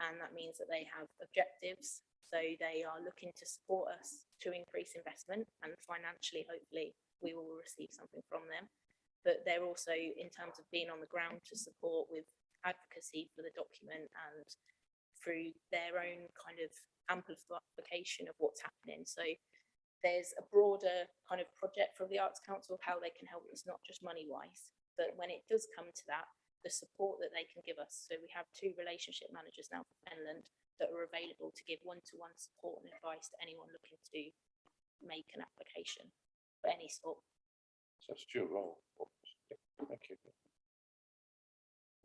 Speaker 12: and that means that they have objectives. So they are looking to support us to increase investment, and financially, hopefully, we will receive something from them. But they're also, in terms of being on the ground, to support with advocacy for the document and through their own kind of amplification of what's happening. So there's a broader kind of project from the Arts Council of how they can help us, not just money-wise, but when it does come to that, the support that they can give us. So we have 2 relationship managers now for Fenland that are available to give one-to-one support and advice to anyone looking to make an application for any sort.
Speaker 2: So it's dual role. Thank you.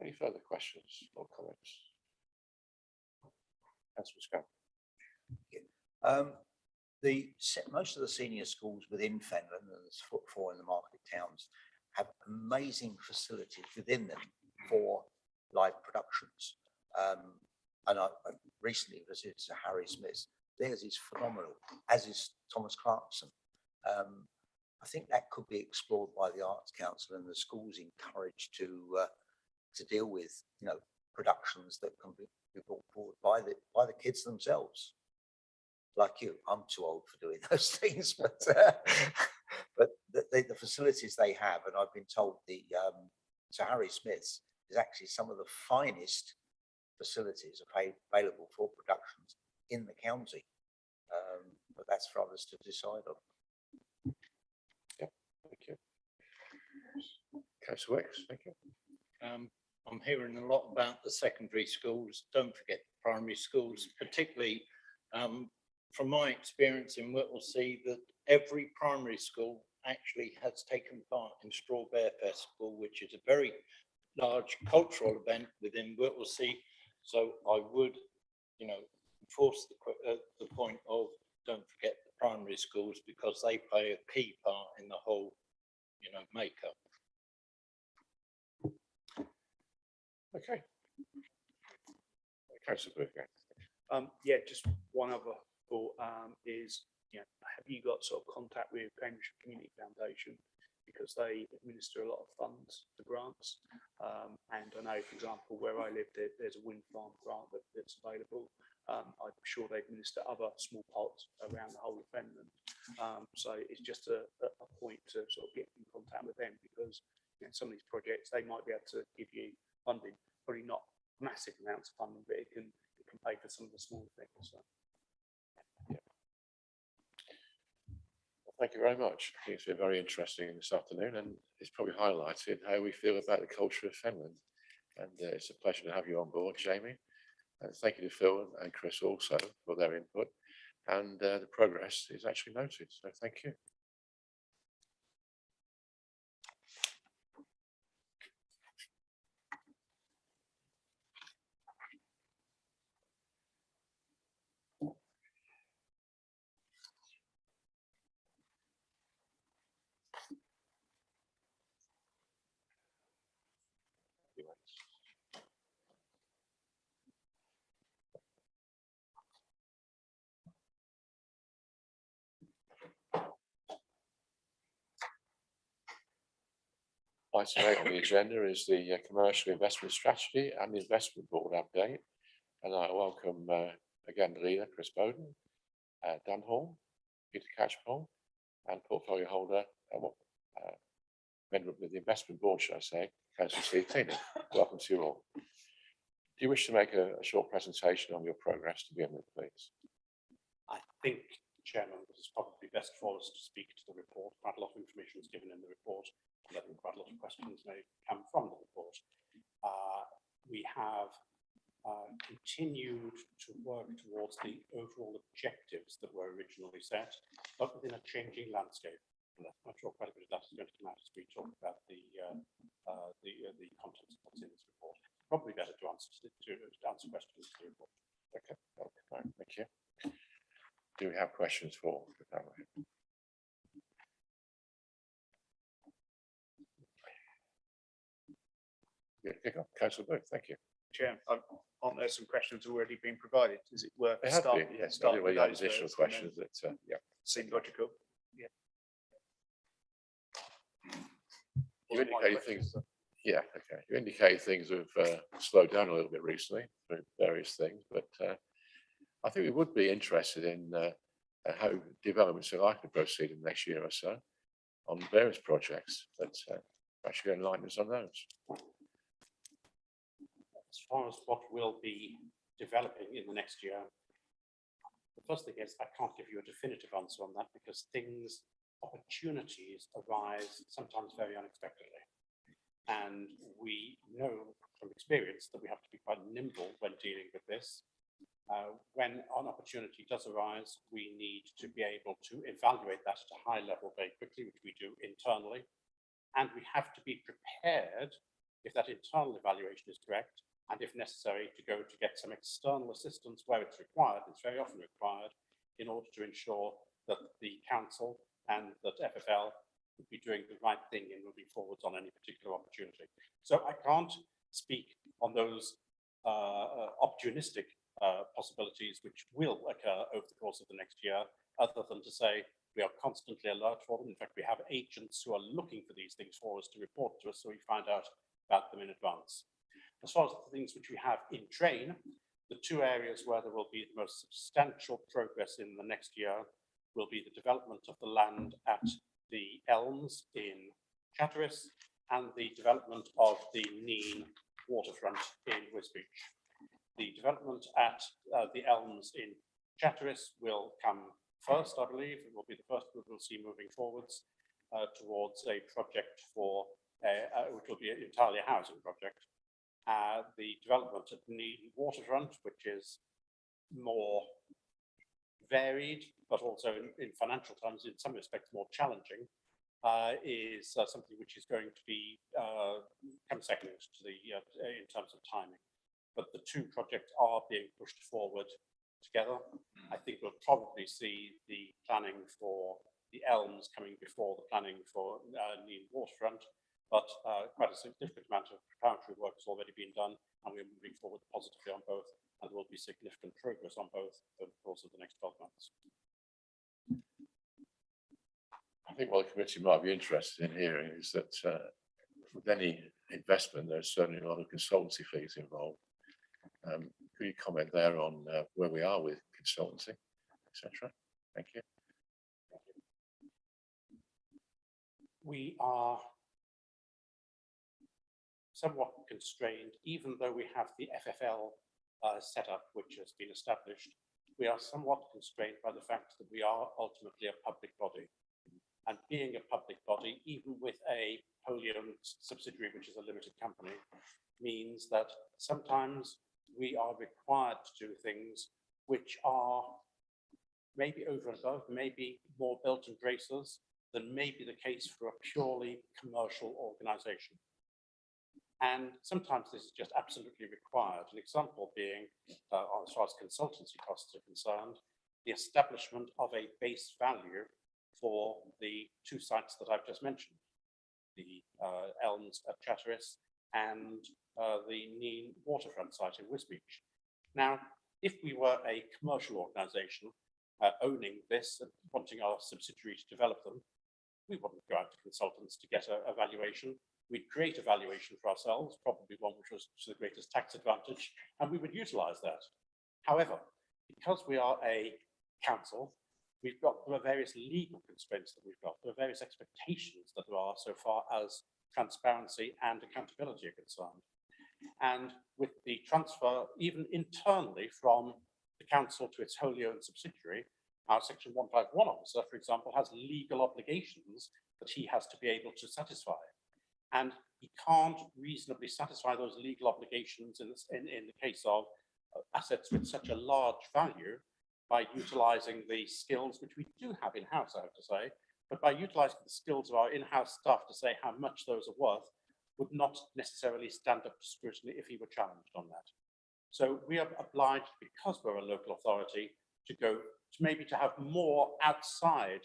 Speaker 2: Any further questions or comments? Councillor Scrutiny.
Speaker 6: Most of the senior schools within Fenland, and there's 4 in the market towns, have amazing facilities within them for live productions. And I recently visited Sir Harry Smith's theirs is phenomenal, as is Thomas Clarkson. I think that could be explored by the Arts Council and the schools encouraged to deal with, you know, productions that can be brought forward by the kids themselves. Like you, I'm too old for doing those things, but the facilities they have, and I've been told the Sir Harry Smith's is actually some of the finest facilities available for productions in the county. But that's for others to decide on.
Speaker 2: Yeah, thank you. Councillor Wicks, thank you.
Speaker 4: I'm hearing a lot about the secondary schools. Don't forget the primary schools, particularly from my experience in Whittlesea, that every primary school actually has taken part in Straw Bear Festival, which is a very large cultural event within Whittlesea. So I would, you know, enforce the point of don't forget the primary schools, because they play a key part in the whole, you know, makeup.
Speaker 2: Okay. Councillor Burke.
Speaker 5: Yeah, just one other thought is, you know, have you got sort of contact with Cambridge Community Foundation, because they administer a lot of funds for grants, and I know, for example, where I live, there's a wind farm grant that's available. I'm sure they administer other small pots around the whole of Fenland, so it's just a point to sort of get in contact with them, because, you know, some of these projects they might be able to give you funding, probably not massive amounts of funding, but it can pay for some of the small things. So.
Speaker 2: Yeah. Well, thank you very much. I think it's been very interesting this afternoon, and it's probably highlighted how we feel about the culture of Fenland. And it's a pleasure to have you on board, Jamie. And thank you to Phil and Chris also for their input. And the progress is actually noted. So thank you. Item 8 on the agenda is the commercial investment strategy and the investment board update. And I welcome again the leader, Chris Bowden, Dan Hall, Peter Catchpole, and portfolio holder, member of the investment board, should I say, Councillor Steve Teeney. Welcome to you all. Do you wish to make a short presentation on your progress to begin with, please?
Speaker 11: I think, Chairman, it is probably best for us to speak to the report. Quite a lot of information is given in the report, and quite a lot of questions may come from the report. We have continued to work towards the overall objectives that were originally set, but within a changing landscape. And I'm sure quite a bit of that is going to come out as we talk about the contents of what's in this report. Probably better to answer questions to the report.
Speaker 2: Okay, fine, thank you. Do we have questions for the panel? Yeah, kick off. Councillor Burke, thank you.
Speaker 5: Chair, aren't there some questions already been provided? Is it worth
Speaker 2: There have
Speaker 5: starting?
Speaker 2: been, yes.
Speaker 5: Starting
Speaker 2: Anyway,
Speaker 5: with
Speaker 2: you have
Speaker 5: those
Speaker 2: additional
Speaker 5: first, and then
Speaker 2: questions that, yeah.
Speaker 5: seem logical. Yeah.
Speaker 2: You indicated things. Yeah, okay. You indicated things have slowed down a little bit recently through various things, but I think we would be interested in how developments are likely to proceed in the next year or so on various projects. That actually enlighten us on those.
Speaker 11: As far as what will be developing in the next year, the first thing is I can't give you a definitive answer on that, because opportunities arise sometimes very unexpectedly. And we know from experience that we have to be quite nimble when dealing with this. When an opportunity does arise, we need to be able to evaluate that at a high level very quickly, which we do internally. And we have to be prepared, if that internal evaluation is correct, and if necessary, to go to get some external assistance where it's required. It's very often required, in order to ensure that the council and that FFL would be doing the right thing in moving forwards on any particular opportunity. So I can't speak on those opportunistic possibilities which will occur over the course of the next year, other than to say we are constantly alert for them. In fact, we have agents who are looking for these things for us to report to us, so we find out about them in advance. As far as the things which we have in train, the two areas where there will be the most substantial progress in the next year will be the development of the land at the Elms in Chatteris and the development of the Neen waterfront in Wisbech. The development at the Elms in Chatteris will come first, I believe. It will be the first we will see moving forwards towards a project for, which will be entirely a housing project. The development at the Neen waterfront, which is more varied, but also in financial terms, in some respects more challenging, is something which is going to be come second to the in terms of timing. But the two projects are being pushed forward together. I think we'll probably see the planning for the Elms coming before the planning for Neen waterfront, but quite a significant amount of preparatory work has already been done, and we're moving forward positively on both, and there will be significant progress on both over the course of the next 12 months.
Speaker 2: I think what the committee might be interested in hearing is that with any investment, there's certainly a lot of consultancy fees involved. Could you comment there on where we are with consultancy, etc.? Thank you.
Speaker 11: We are somewhat constrained, even though we have the FFL setup, which has been established. We are somewhat constrained by the fact that we are ultimately a public body. And being a public body, even with a wholly owned subsidiary, which is a limited company, means that sometimes we are required to do things which are maybe over and above, maybe more belt and braces than may be the case for a purely commercial organization. And sometimes this is just absolutely required. An example being, as far as consultancy costs are concerned, the establishment of a base value for the two sites that I've just mentioned, the Elms at Chatteris and the Neen waterfront site in Wisbech. Now, if we were a commercial organisation owning this and wanting our subsidiary to develop them, we wouldn't go out to consultants to get a valuation. We'd create a valuation for ourselves, probably one which was to the greatest tax advantage, and we would utilise that. However, because we are a council, there are various legal constraints that we've got. There are various expectations that there are so far as transparency and accountability are concerned. And with the transfer, even internally from the council to its wholly owned subsidiary, our Section 151 officer, for example, has legal obligations that he has to be able to satisfy. And he can't reasonably satisfy those legal obligations in the case of assets with such a large value by utilising the skills which we do have in-house, I have to say, but by utilising the skills of our in-house staff to say how much those are worth would not necessarily stand up to scrutiny if he were challenged on that. So we are obliged, because we're a local authority, to maybe to have more outside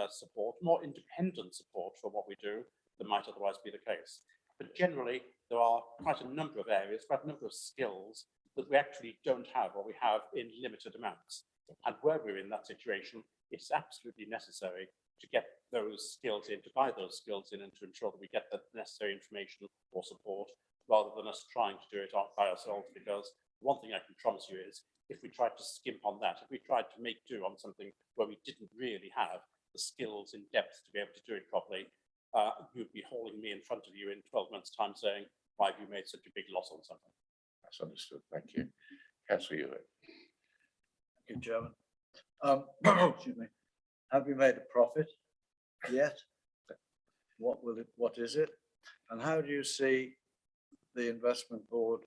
Speaker 11: support, more independent support for what we do than might otherwise be the case. But generally, there are quite a number of areas, quite a number of skills that we actually don't have, or we have in limited amounts. And where we're in that situation, it's absolutely necessary to get those skills in, to buy those skills in, and to ensure that we get the necessary information or support, rather than us trying to do it by ourselves. Because one thing I can promise you is, if we tried to skimp on that, if we tried to make do on something where we didn't really have the skills in depth to be able to do it properly, you'd be hauling me in front of you in 12 months' time saying, why have you made such a big loss on something?
Speaker 2: That's understood. Thank you. Councillor Hewitt.
Speaker 13: Thank you, Chairman. Excuse me. Have you made a profit yet? What is it? And how do you see the investment board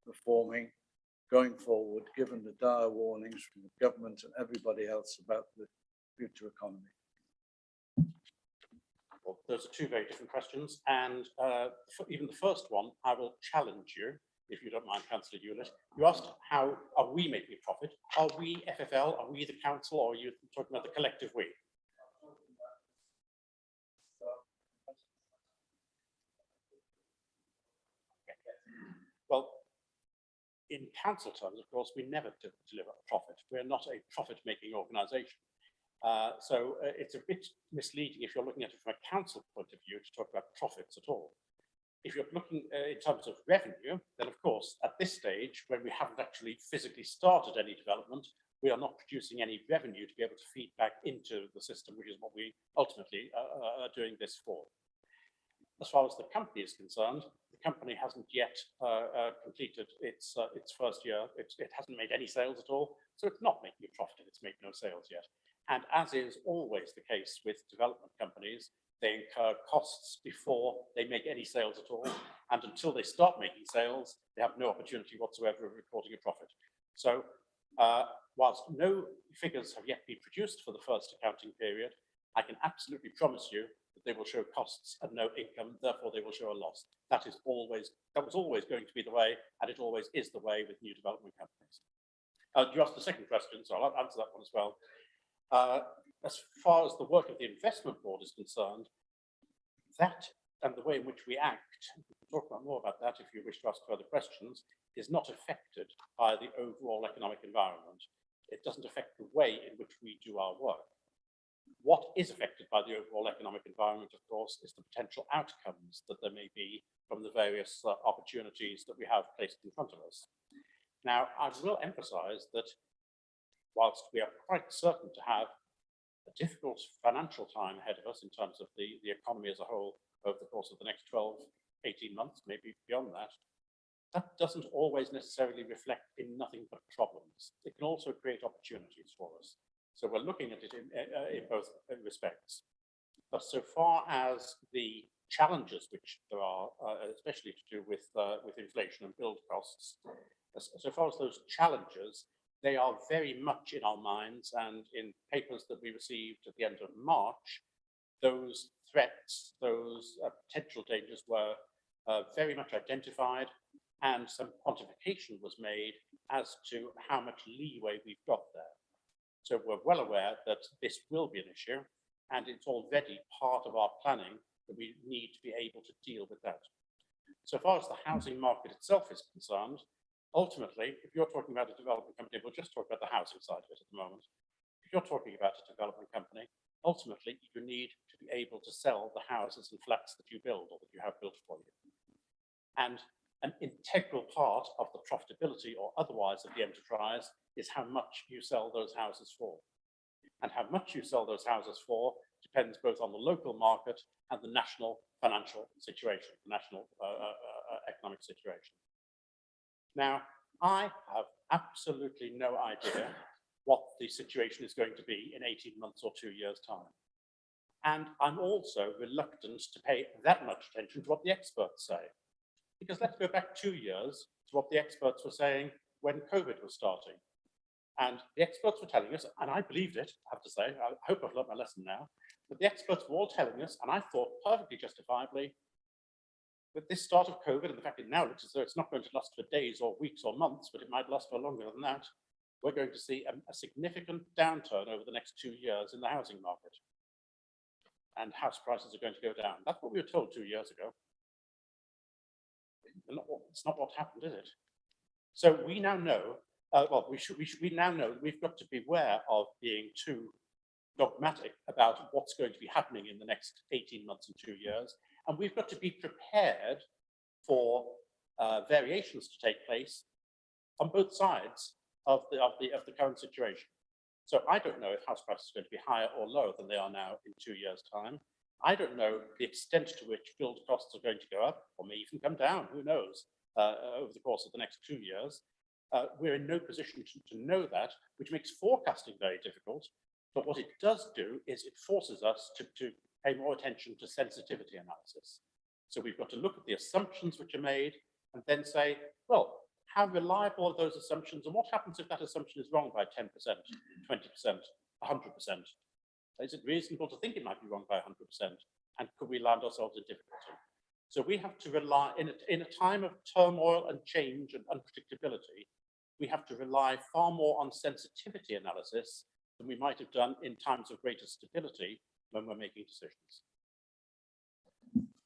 Speaker 13: performing going forward, given the dire warnings from the government and everybody else about the future economy?
Speaker 11: Well, those are two very different questions. And even the first one, I will challenge you, if you don't mind, Councillor Hewlett. You asked, how are we making a profit? Are we FFL? Are we the council? Or are you talking about the collective we? Well, in council terms, of course, we never deliver a profit. We're not a profit-making organisation. So it's a bit misleading if you're looking at it from a council point of view to talk about profits at all. If you're looking in terms of revenue, then of course, at this stage, when we haven't actually physically started any development, we are not producing any revenue to be able to feed back into the system, which is what we ultimately are doing this for. As far as the company is concerned, the company hasn't yet completed its first year. It hasn't made any sales at all, so it's not making a profit. It's made no sales yet. And as is always the case with development companies, they incur costs before they make any sales at all. And until they start making sales, they have no opportunity whatsoever of recording a profit. So whilst no figures have yet been produced for the first accounting period, I can absolutely promise you that they will show costs and no income, therefore they will show a loss. That was always going to be the way, and it always is the way with new development companies. You asked the second question, so I'll answer that one as well. As far as the work of the investment board is concerned, that and the way in which we act, we can talk about more about that if you wish to ask further questions, is not affected by the overall economic environment. It doesn't affect the way in which we do our work. What is affected by the overall economic environment, of course, is the potential outcomes that there may be from the various opportunities that we have placed in front of us. Now, I will emphasize that whilst we are quite certain to have a difficult financial time ahead of us in terms of the economy as a whole over the course of the next 12, 18 months, maybe beyond that, that doesn't always necessarily reflect in nothing but problems. It can also create opportunities for us. So we're looking at it in both respects. But so far as the challenges which there are, especially to do with inflation and build costs, so far as those challenges, they are very much in our minds, and in papers that we received at the end of March, those threats, those potential dangers were very much identified, and some quantification was made as to how much leeway we've got there. So we're well aware that this will be an issue, and it's already part of our planning that we need to be able to deal with that. So far as the housing market itself is concerned, ultimately, if you're talking about a development company, we'll just talk about the housing side of it at the moment. If you're talking about a development company, ultimately you need to be able to sell the houses and flats that you build or that you have built for you. And an integral part of the profitability or otherwise of the enterprise is how much you sell those houses for. And how much you sell those houses for depends both on the local market and the national financial situation, the national economic situation. Now, I have absolutely no idea what the situation is going to be in 18 months or 2 years' time. And I'm also reluctant to pay that much attention to what the experts say. Because let's go back 2 years to what the experts were saying when COVID was starting. And the experts were telling us, and I believed it, I have to say, I hope I've learned my lesson now, but the experts were all telling us, and I thought perfectly justifiably, with this start of COVID and the fact it now looks as though it's not going to last for days or weeks or months, but it might last for longer than that, we're going to see a significant downturn over the next 2 years in the housing market. And house prices are going to go down. That's what we were told 2 years ago. It's not what happened, is it? So we now know, we now know we've got to beware of being too dogmatic about what's going to be happening in the next 18 months and 2 years. And we've got to be prepared for variations to take place on both sides of the current situation. So I don't know if house prices are going to be higher or lower than they are now in 2 years' time. I don't know the extent to which build costs are going to go up or may even come down, who knows, over the course of the next 2 years. We're in no position to know that, which makes forecasting very difficult. But what it does do is it forces us to pay more attention to sensitivity analysis. So we've got to look at the assumptions which are made and then say, well, how reliable are those assumptions, and what happens if that assumption is wrong by 10%, 20%, 100%? Is it reasonable to think it might be wrong by 100%? And could we land ourselves in difficulty? So we have to rely, in a time of turmoil and change and unpredictability, we have to rely far more on sensitivity analysis than we might have done in times of greater stability when we're making decisions.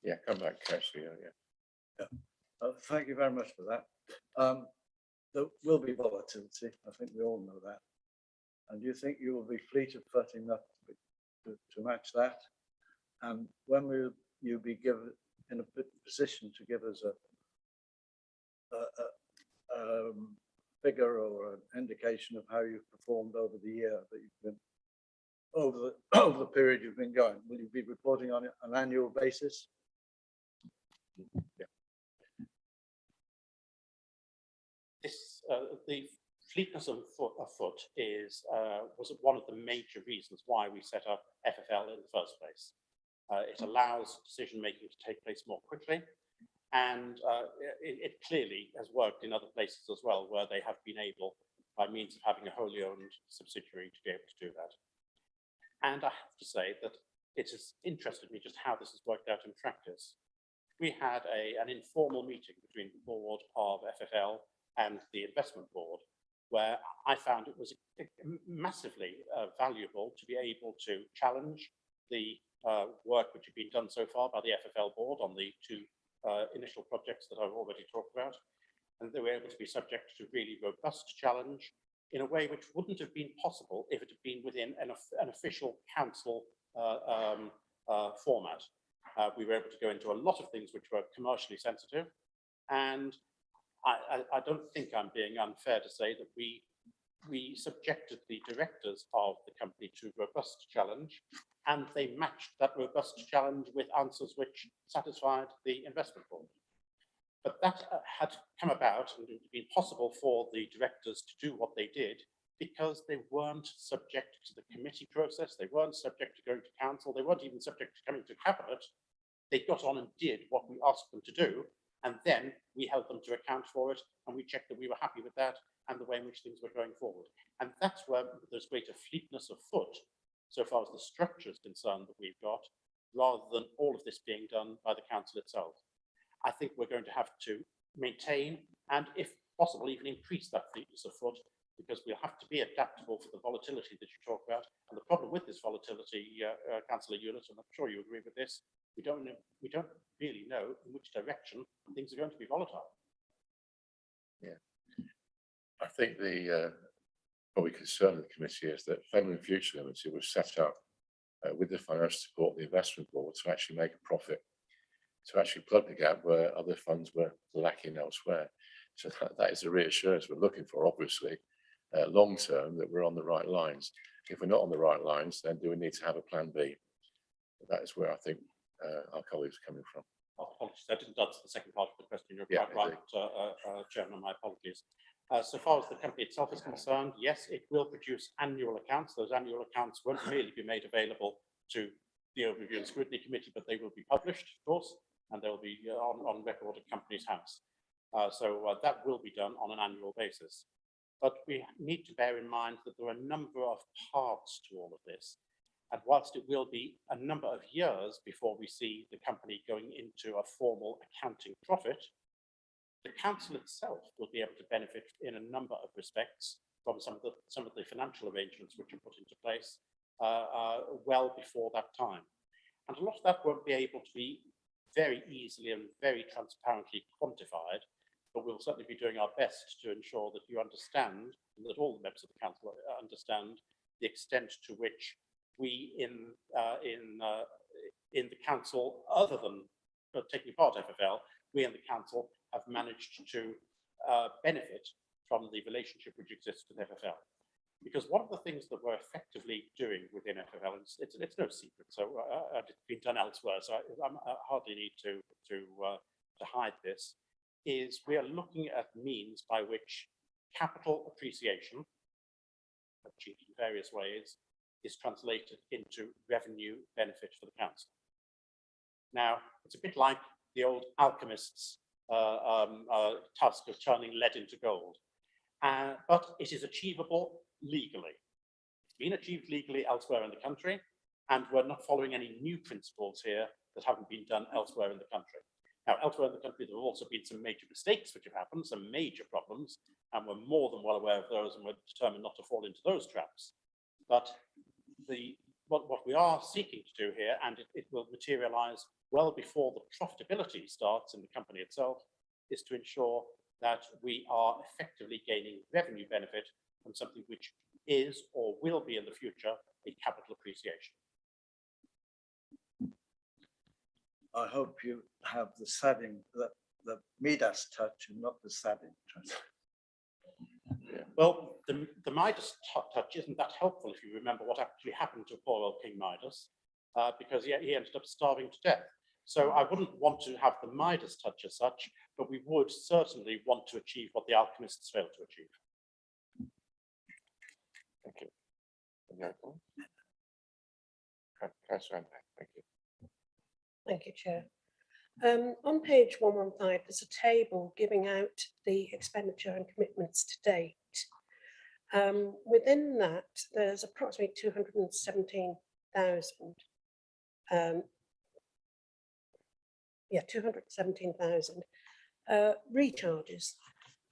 Speaker 2: Yeah, come back, Kirsty. Yeah.
Speaker 13: Thank you very much for that. there will be volatility. I think we all know that. And do you think you will be fleet of foot enough to match that? And when will you be given in a position to give us a figure or an indication of how you've performed over the year that you've been over the period you've been going? Will you be reporting on an annual basis?
Speaker 2: Yeah.
Speaker 11: This, the fleetness of foot is was one of the major reasons why we set up FFL in the first place. It allows decision making to take place more quickly, and it clearly has worked in other places as well, where they have been able, by means of having a wholly owned subsidiary, to be able to do that. And I have to say that it has interested me just how this has worked out in practice. We had an informal meeting between the board of FFL and the investment board, where I found it was massively valuable to be able to challenge the work which had been done so far by the FFL board on the two initial projects that I've already talked about. And they were able to be subject to really robust challenge in a way which wouldn't have been possible if it had been within an official council format. We were able to go into a lot of things which were commercially sensitive, and I don't think I'm being unfair to say that we subjected the directors of the company to robust challenge, and they matched that robust challenge with answers which satisfied the investment board. But that had come about, and it had been possible for the directors to do what they did because they weren't subject to the committee process, they weren't subject to going to council, they weren't even subject to coming to cabinet. They got on and did what we asked them to do, and then we held them to account for it, and we checked that we were happy with that and the way in which things were going forward. And that's where there's greater fleetness of foot, so far as the structure is concerned, that we've got, rather than all of this being done by the council itself. I think we're going to have to maintain, and if possible, even increase that fleetness of foot, because we'll have to be adaptable for the volatility that you talk about. And the problem with this volatility, Councillor Hewlett, and I'm sure you agree with this, we don't really know in which direction things are going to be volatile.
Speaker 2: Yeah, I think the probably concern of the committee is that Fenland Future Limited was set up with the financial support of the investment board to actually make a profit, to actually plug the gap where other funds were lacking elsewhere. So that is the reassurance we're looking for, obviously, long term, that we're on the right lines. If we're not on the right lines, then do we need to have a plan B? That is where I think our colleagues are coming from.
Speaker 11: Apologies, I didn't answer the second part of the question. You're quite right, Chairman, my apologies. So far as the company itself is concerned, yes, it will produce annual accounts. Those annual accounts won't merely be made available to the Overview and Scrutiny Committee, but they will be published, of course, and they'll be on record at Companies House. So that will be done on an annual basis. But we need to bear in mind that there are a number of parts to all of this. And whilst it will be a number of years before we see the company going into a formal accounting profit, the council itself will be able to benefit in a number of respects from some of the financial arrangements which are put into place well before that time. And a lot of that won't be able to be very easily and very transparently quantified, but we'll certainly be doing our best to ensure that you understand, and that all the members of the council understand, the extent to which we in the council, other than taking part in FFL, we in the council have managed to benefit from the relationship which exists with FFL. Because one of the things that we're effectively doing within FFL, and it's no secret, so it's been done elsewhere, so I hardly need to hide this, is we are looking at means by which capital appreciation, achieved in various ways, is translated into revenue benefit for the council. Now, it's a bit like the old alchemist's task of turning lead into gold, but it is achievable legally. It's been achieved legally elsewhere in the country, and we're not following any new principles here that haven't been done elsewhere in the country. Now, elsewhere in the country, there have also been some major mistakes which have happened, some major problems, and we're more than well aware of those, and we're determined not to fall into those traps. But what we are seeking to do here, and it will materialize well before the profitability starts in the company itself, is to ensure that we are effectively gaining revenue benefit from something which is or will be in the future a capital appreciation.
Speaker 13: I hope you have the sadding, the Midas touch and not the sadding touch.
Speaker 11: Well, the Midas touch isn't that helpful if you remember what actually happened to poor old King Midas, because he ended up starving to death. So I wouldn't want to have the Midas touch as such, but we would certainly want to achieve what the alchemists failed to achieve.
Speaker 2: Thank you. Councillor Anne, thank you.
Speaker 8: Thank you, Chair. On page 115, there's a table giving out the expenditure and commitments to date. Within that, there's approximately 217,000. 217,000 recharges,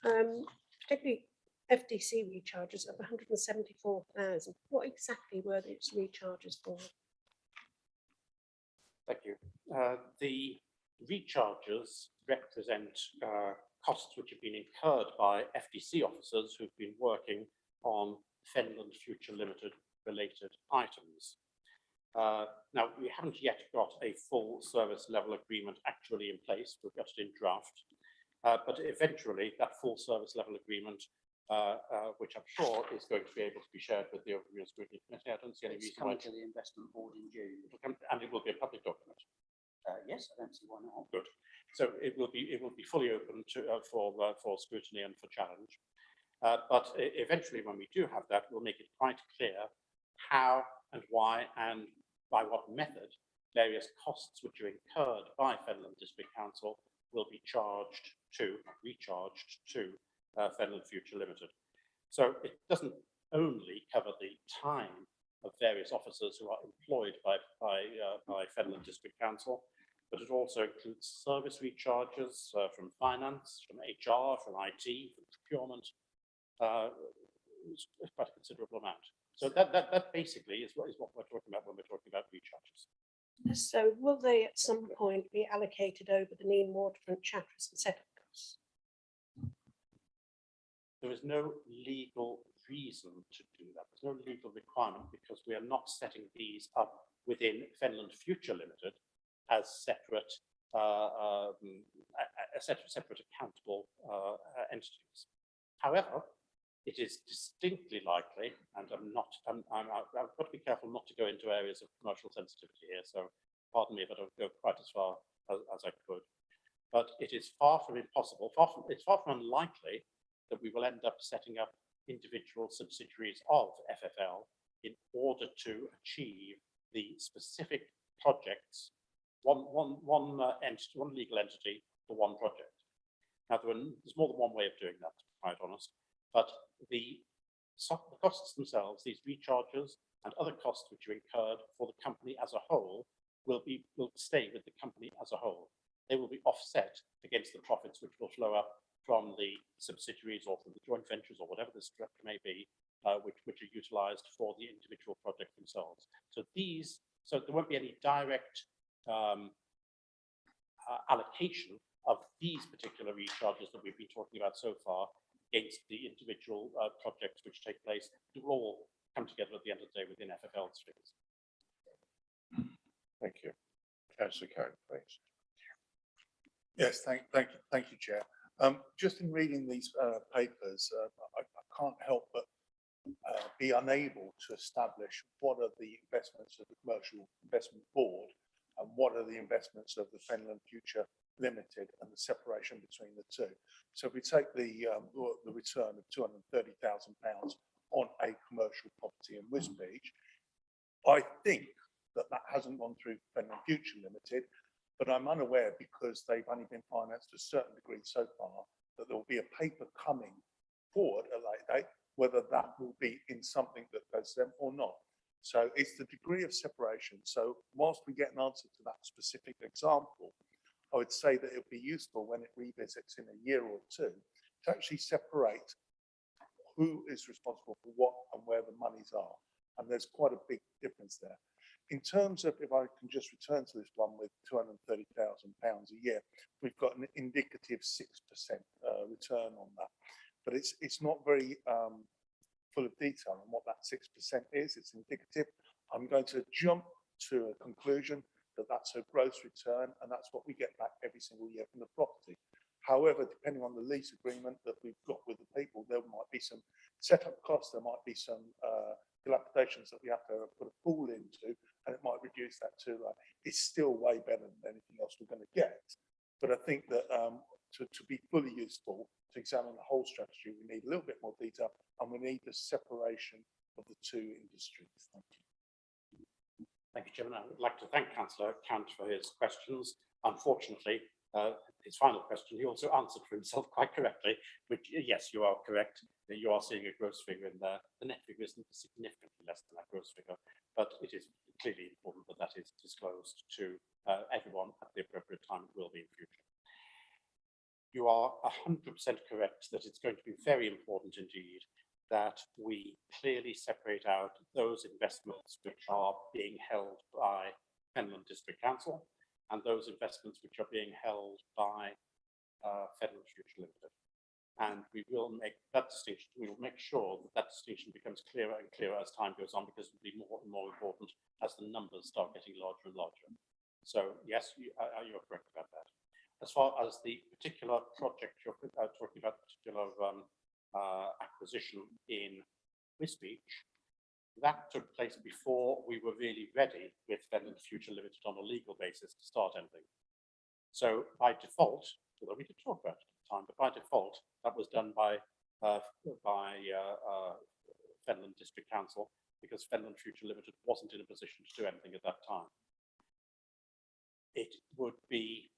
Speaker 8: particularly FDC recharges of 174,000. What exactly were these recharges for?
Speaker 11: Thank you. The recharges represent costs which have been incurred by FDC officers who've been working on Fenland Future Limited related items. Now, we haven't yet got a full service level agreement actually in place. We've got it in draft, but eventually that full service level agreement, which I'm sure is going to be able to be shared with the Overview and Scrutiny Committee. I don't see any reason why.
Speaker 16: It's coming to the investment board in June.
Speaker 11: And it will be a public document.
Speaker 16: Yes, I don't see why not.
Speaker 11: Good. So it will be fully open to for scrutiny and for challenge. But eventually, when we do have that, we'll make it quite clear how and why and by what method various costs which are incurred by Fenland District Council will be recharged to Fenland Future Limited. So it doesn't only cover the time of various officers who are employed by Fenland District Council, but it also includes service recharges from finance, from HR, from IT, from procurement. It's quite a considerable amount. So that basically is what we're talking about when we're talking about recharges.
Speaker 8: So will they at some point be allocated over the Nean Waterfront chapters and setup costs?
Speaker 11: There is no legal reason to do that. There's no legal requirement because we are not setting these up within Fenland Future Limited as separate separate accountable entities. However, it is distinctly likely, and I've got to be careful not to go into areas of commercial sensitivity here, so pardon me if I don't go quite as far as I could, but it is far from impossible, it's far from unlikely that we will end up setting up individual subsidiaries of FFL in order to achieve the specific projects, one legal entity for one project. Now, there's more than one way of doing that, to be quite honest, but the costs themselves, these recharges and other costs which are incurred for the company as a whole will stay with the company as a whole. They will be offset against the profits which will flow up from the subsidiaries or from the joint ventures or whatever the structure may be, which are utilised for the individual project themselves. So there won't be any direct allocation of these particular recharges that we've been talking about so far against the individual projects which take place. They will all come together at the end of the day within FFL's figures.
Speaker 2: Thank you. Councillor Cohen, please.
Speaker 3: Yes, thank you, Chair. Just in reading these papers, I can't help but be unable to establish what are the investments of the Commercial Investment Board and what are the investments of the Fenland Future Limited and the separation between the two. So if we take the return of £230,000 on a commercial property in Wisbech, I think that hasn't gone through Fenland Future Limited, but I'm unaware because they've only been financed to a certain degree so far that there will be a paper coming forward at a later date, whether that will be in something that goes to them or not. So it's the degree of separation. So whilst we get an answer to that specific example, I would say that it would be useful when it revisits in a year or two to actually separate who is responsible for what and where the monies are. And there's quite a big difference there. In terms of, if I can just return to this one with £230,000 a year, we've got an indicative 6% return on that. But it's not very full of detail on what that 6% is. It's indicative. I'm going to jump to a conclusion that that's a gross return, and that's what we get back every single year from the property. However, depending on the lease agreement that we've got with the people, there might be some setup costs, there might be some dilapidations that we have to put a pool into, and it might reduce that to, it's still way better than anything else we're going to get. But I think that to be fully useful, to examine the whole strategy, we need a little bit more detail, and we need the separation of the two industries. Thank you.
Speaker 11: Thank you, Chairman. I would like to thank Councillor Cant for his questions. Unfortunately, his final question, he also answered for himself quite correctly, which, yes, you are correct. You are seeing a gross figure in there. The net figure isn't significantly less than that gross figure, but it is clearly important that that is disclosed to everyone at the appropriate time. It will be in future. You are 100% correct that it's going to be very important indeed that we clearly separate out those investments which are being held by Fenland District Council and those investments which are being held by Fenland Future Limited. And we will make that distinction, we will make sure that that distinction becomes clearer and clearer as time goes on, because it will be more and more important as the numbers start getting larger and larger. So yes, you're correct about that. As far as the particular project you're talking about, the particular acquisition in Wisbech, that took place before we were really ready with Fenland Future Limited on a legal basis to start anything. So by default, although we did talk about it at the time, but by default, that was done by Fenland District Council, because Fenland Future Limited wasn't in a position to do anything at that time. It would be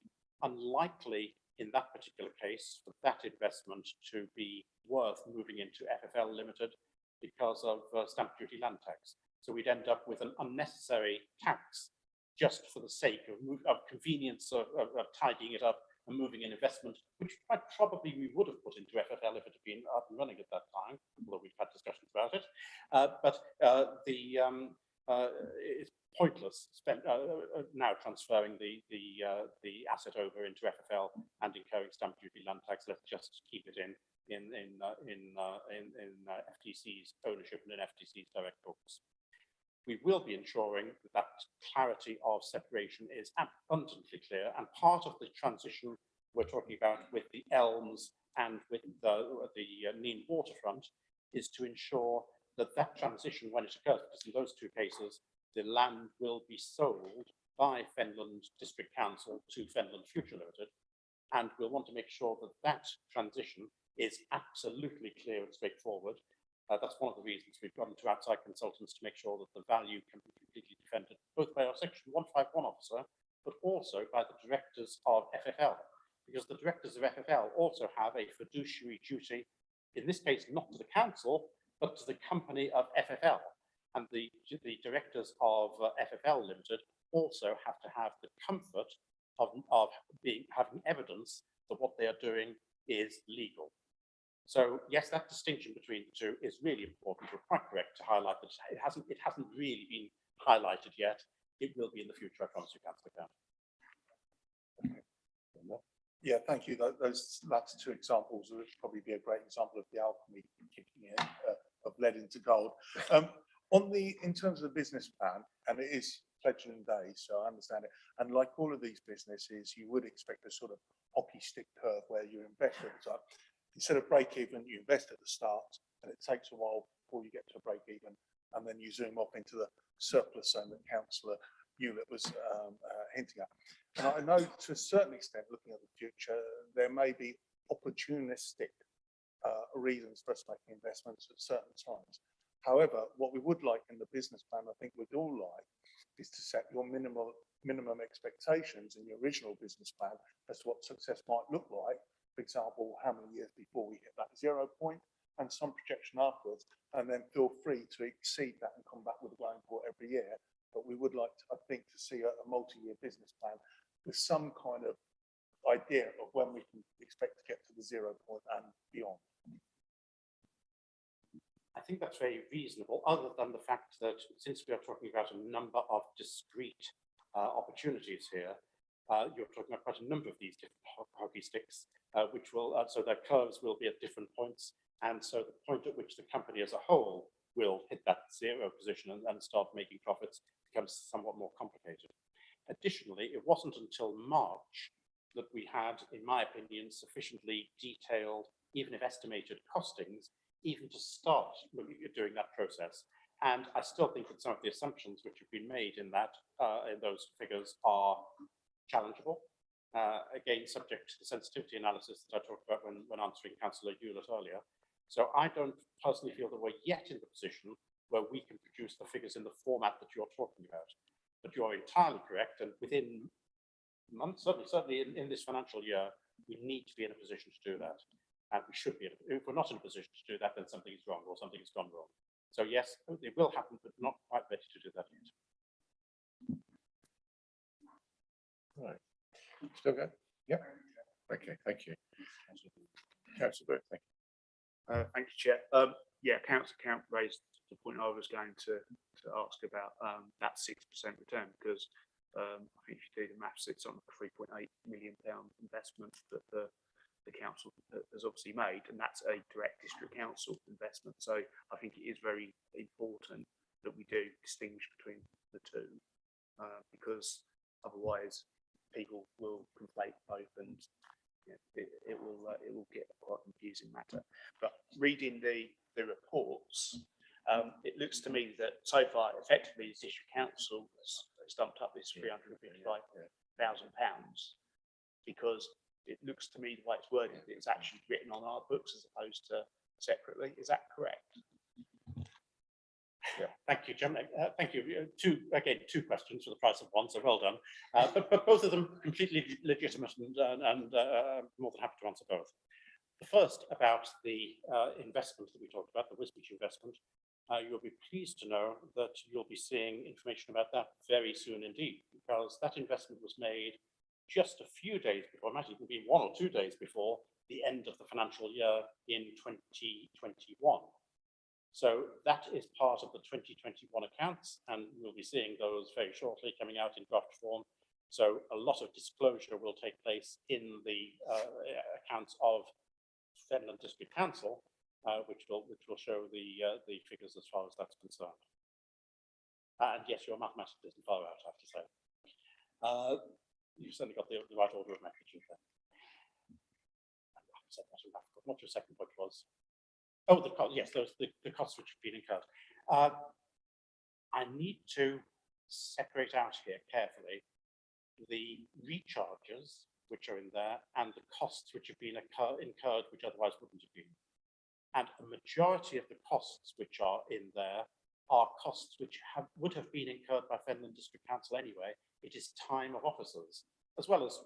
Speaker 11: unlikely in that particular case for that investment to be worth moving into FFL Limited because of stamp duty land tax. So we'd end up with an unnecessary tax just for the sake of convenience of tidying it up and moving an investment, which quite probably we would have put into FFL if it had been up and running at that time, although we've had discussions about it. It's pointless now transferring the asset over into FFL and incurring stamp duty land tax. Let's just keep it in FTC's ownership and in FTC's direct books. We will be ensuring that clarity of separation is abundantly clear, and part of the transition we're talking about with the Elms and with the Neen waterfront is to ensure that that transition, when it occurs, because in those two cases, the land will be sold by Fenland District Council to Fenland Future Limited, and we'll want to make sure that that transition is absolutely clear and straightforward. That's one of the reasons we've gone to outside consultants to make sure that the value can be completely defended, both by our Section 151 officer, but also by the directors of FFL, because the directors of FFL also have a fiduciary duty, in this case, not to the council, but to the company of FFL. And the directors of FFL Limited also have to have the comfort of having evidence that what they are doing is legal. So yes, that distinction between the two is really important. You're quite correct to highlight that it hasn't really been highlighted yet. It will be in the future, I promise you, Councillor Count.
Speaker 3: Yeah, thank you. Those last two examples would probably be a great example of the alchemy kicking in of lead into gold. In terms of the business plan, and it is fledgling days, so I understand it. And like all of these businesses, you would expect a sort of hockey stick curve where you invest at the time. Instead of break even, you invest at the start, and it takes a while before you get to a break even, and then you zoom up into the surplus zone that Councillor Hewlett was hinting at. And I know to a certain extent, looking at the future, there may be opportunistic reasons for us making investments at certain times. However, what we would like in the business plan, I think we'd all like, is to set your minimum expectations in your original business plan as to what success might look like. For example, how many years before we hit that 0 point, and some projection afterwards, and then feel free to exceed that and come back with a growing report every year. But we would like, I think, to see a multi-year business plan with some kind of idea of when we can expect to get to the 0 point and beyond.
Speaker 11: I think that's very reasonable, other than the fact that since we are talking about a number of discrete opportunities here, you're talking about quite a number of these different hockey sticks, which will, so their curves will be at different points. And so the point at which the company as a whole will hit that zero position and start making profits becomes somewhat more complicated. Additionally, it wasn't until March that we had, in my opinion, sufficiently detailed, even if estimated costings, even to start doing that process. And I still think that some of the assumptions which have been made in that, in those figures are challengeable. Again, subject to the sensitivity analysis that I talked about when answering Councillor Hewlett earlier. So I don't personally feel that we're yet in the position where we can produce the figures in the format that you're talking about. But you're entirely correct, and within months, certainly in this financial year, we need to be in a position to do that. And we should be, if we're not in a position to do that, then something is wrong or something has gone wrong. So yes, it will happen, but not quite ready to do that yet.
Speaker 2: Right. Still good? Yeah. Okay, thank you. Councillor Booth, thank you.
Speaker 5: Thank you, Chair. Yeah, Councillor Count raised the point I was going to ask about that 6% return, because I think if you do the maths, it's on a £3.8 million investment that the council has obviously made, and that's a direct district council investment. So I think it is very important that we do distinguish between the two, because otherwise people will conflate both, and it will get quite a confusing matter. But reading the reports, it looks to me that so far, effectively, the district council has stumped up this £355,000, because it looks to me the way it's worded, it's actually written on our books as opposed to separately. Is that correct?
Speaker 11: Yeah. Thank you, Jim. Thank you. Two questions for the price of one, so well done. But both of them completely legitimate, and more than happy to answer both. The first about the investment that we talked about, the Wisbech investment. You'll be pleased to know that you'll be seeing information about that very soon indeed, because that investment was made just a few days before, it might even be 1 or 2 days before the end of the financial year in 2021. So that is part of the 2021 accounts, and we'll be seeing those very shortly coming out in draft form. So a lot of disclosure will take place in the accounts of Fenland District Council, which will show the figures as far as that's concerned. And yes, your mathematics isn't far out, I have to say. You've certainly got the right order of magnitude there. What your second point was? Oh, the cost. Yes, those the costs which have been incurred. I need to separate out here carefully the recharges which are in there and the costs which have been incurred which otherwise wouldn't have been. And a majority of the costs which are in there are costs which would have been incurred by Fenland District Council anyway. It is time of officers, as well as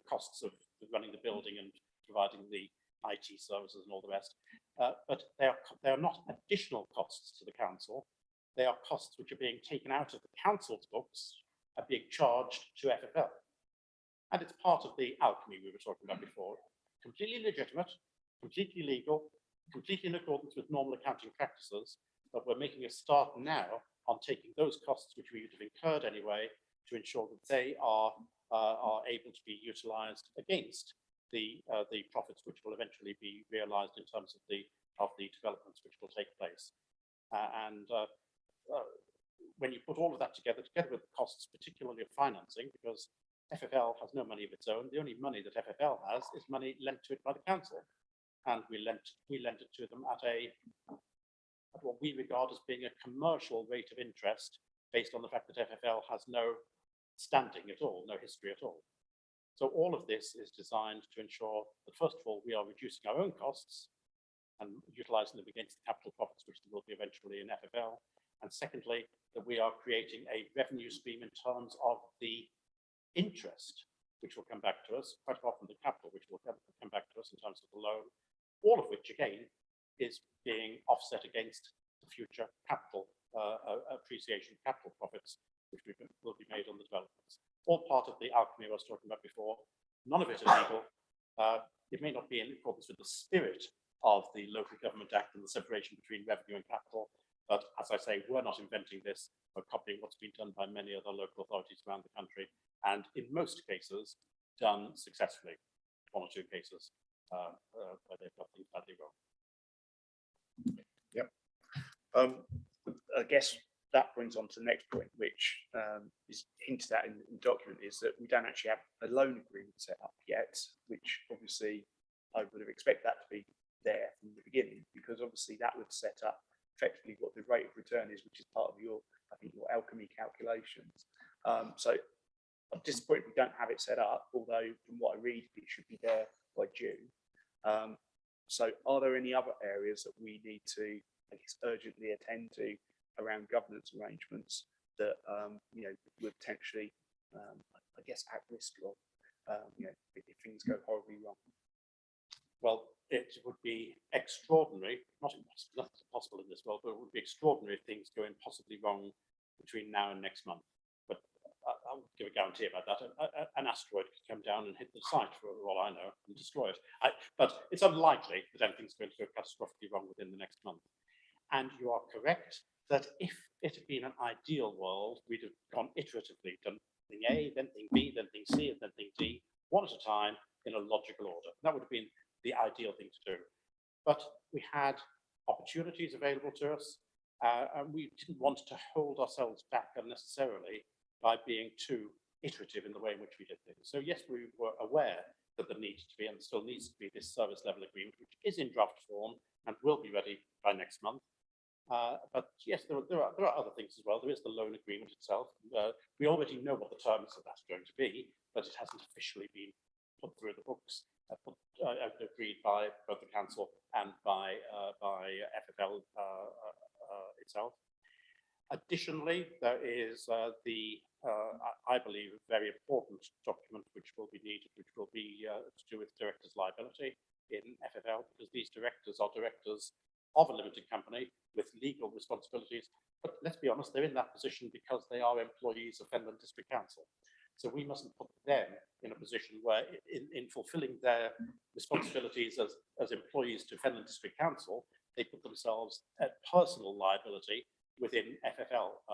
Speaker 11: costs of running the building and providing the IT services and all the rest. But they are not additional costs to the council. They are costs which are being taken out of the council's books and being charged to FFL. And it's part of the alchemy we were talking about before. Completely legitimate, completely legal, completely in accordance with normal accounting practices, but we're making a start now on taking those costs which we would have incurred anyway to ensure that they are able to be utilised against the profits which will eventually be realised in terms of the developments which will take place. When you put all of that together with the costs, particularly of financing, because FFL has no money of its own. The only money that FFL has is money lent to it by the council, and we lent it to them at what we regard as being a commercial rate of interest, based on the fact that FFL has no standing at all, no history at all. So all of this is designed to ensure that, first of all, we are reducing our own costs and utilising them against the capital profits which there will be eventually in FFL. And secondly, that we are creating a revenue stream in terms of the interest, which will come back to us, quite often the capital, which will come back to us in terms of the loan, all of which, again, is being offset against the future capital appreciation, capital profits, which will be made on the developments. All part of the alchemy I was talking about before. None of it is legal. It may not be in accordance with the spirit of the Local Government Act and the separation between revenue and capital, but as I say, we're not inventing this. We're copying what's been done by many other local authorities around the country, and in most cases done successfully. One or two cases where they've got things badly wrong.
Speaker 5: Yep. I guess that brings on to the next point, which is hinted at in the document, is that we don't actually have a loan agreement set up yet, which obviously I would have expected that to be there from the beginning, because obviously that would set up effectively what the rate of return is, which is part of your, I think, your alchemy calculations. So I'm disappointed we don't have it set up, although from what I read, it should be there by June. So are there any other areas that we need to, I guess, urgently attend to around governance arrangements that, you know, would potentially, I guess, at risk of, you know, if things go horribly wrong?
Speaker 11: Well, it would be extraordinary, not impossible, nothing's impossible in this world, but it would be extraordinary if things go impossibly wrong between now and next month. But I won't give a guarantee about that. An asteroid could come down and hit the site, for all I know, and destroy it. But it's unlikely that anything's going to go catastrophically wrong within the next month. And you are correct that if it had been an ideal world, we'd have gone iteratively, done thing A, then thing B, then thing C, and then thing D, one at a time in a logical order. That would have been the ideal thing to do. But we had opportunities available to us, and we didn't want to hold ourselves back unnecessarily by being too iterative in the way in which we did things. So yes, we were aware that there needed to be, and still needs to be, this service level agreement, which is in draft form and will be ready by next month. But yes, there are other things as well. There is the loan agreement itself. We already know what the terms of that's going to be, but it hasn't officially been put through the books, agreed by both the council and by FFL itself. Additionally, there is I believe, a very important document which will be needed, which will be to do with directors' liability in FFL, because these directors are directors of a limited company with legal responsibilities. But let's be honest, they're in that position because they are employees of Fenland District Council. So we mustn't put them in a position where, in fulfilling their responsibilities as employees to Fenland District Council, they put themselves at personal liability within FFL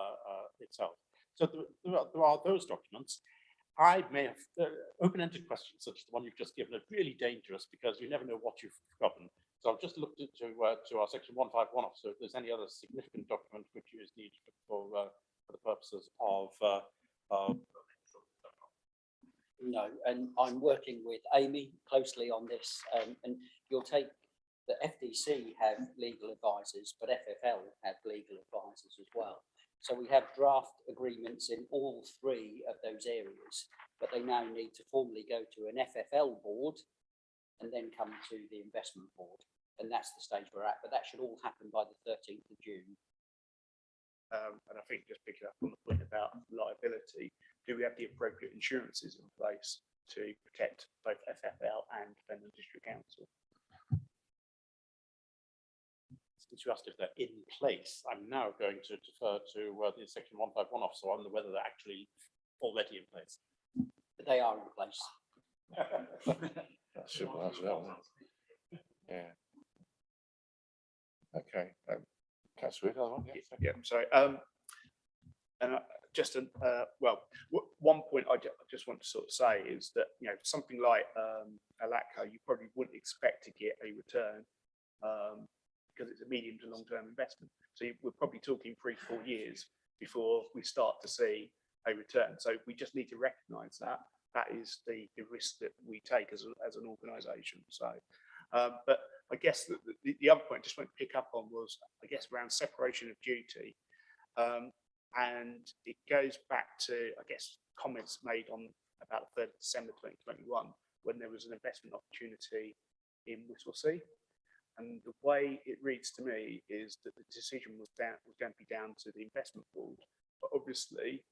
Speaker 11: itself. So there are those documents. I may have open-ended questions such as the one you've just given are really dangerous because you never know what you've forgotten. So I've just looked into to our section 151 officer if there's any other significant document which is needed for the purposes of.
Speaker 16: No, and I'm working with Amy closely on this, and you'll take the FDC have legal advisors, but FFL have legal advisors as well. So we have draft agreements in all three of those areas, but they now need to formally go to an FFL board and then come to the investment board. And that's the stage we're at, but that should all happen by the 13th of June.
Speaker 5: And I think just picking up on the point about liability, do we have the appropriate insurances in place to protect both FFL and Fenland District Council?
Speaker 11: Since you asked if they're in place, I'm now going to defer to the section 151 officer on whether they're actually already in place.
Speaker 16: But they are in place.
Speaker 2: That's simple as that one. Yeah. Okay. Councillor, another one?
Speaker 5: Yeah. Sorry. And well, one point I just want to sort of say is that, you know, something like a LATCO, you probably wouldn't expect to get a return because it's a medium to long-term investment. So we're probably talking 3 to 4 years before we start to see a return. So we just need to recognise that that is the risk that we take as an organisation. So, but I guess the other point I just want to pick up on was, I guess, around separation of duty. And it goes back to, I guess, comments made on about the 3rd of December 2021, when there was an investment opportunity in Whittlesea. And the way it reads to me is that the decision was going to be down to the investment board. But obviously,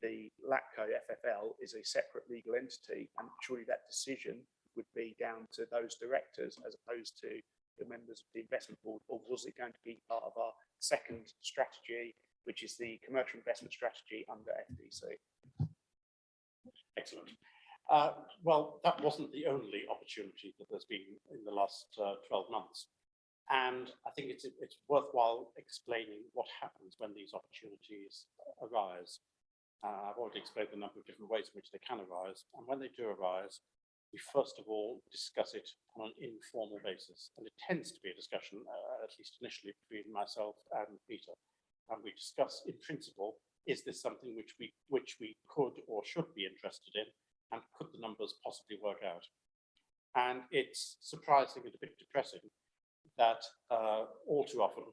Speaker 5: the LATCO FFL is a separate legal entity, and surely that decision would be down to those directors as opposed to the members of the investment board, or was it going to be part of our second strategy, which is the commercial investment strategy under FDC?
Speaker 11: Excellent. Well, that wasn't the only opportunity that there's been in the last 12 months. And I think it's worthwhile explaining what happens when these opportunities arise. I've already explained the number of different ways in which they can arise. And when they do arise, we first of all discuss it on an informal basis. And it tends to be a discussion, at least initially, between myself and Peter. And we discuss in principle, is this something which we could or should be interested in? And could the numbers possibly work out? And it's surprising and a bit depressing that all too often,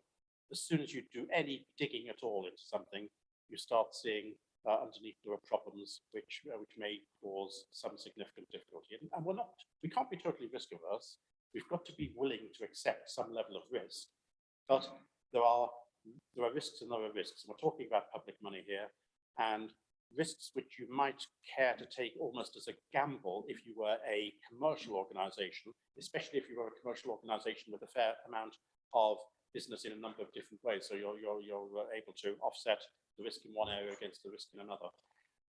Speaker 11: as soon as you do any digging at all into something, you start seeing underneath there are problems which may cause some significant difficulty. And we can't be totally risk averse. We've got to be willing to accept some level of risk, but there are risks and there are risks. And we're talking about public money here, and risks which you might care to take almost as a gamble if you were a commercial organization, especially if you were a commercial organization with a fair amount of business in a number of different ways. So you're able to offset the risk in one area against the risk in another.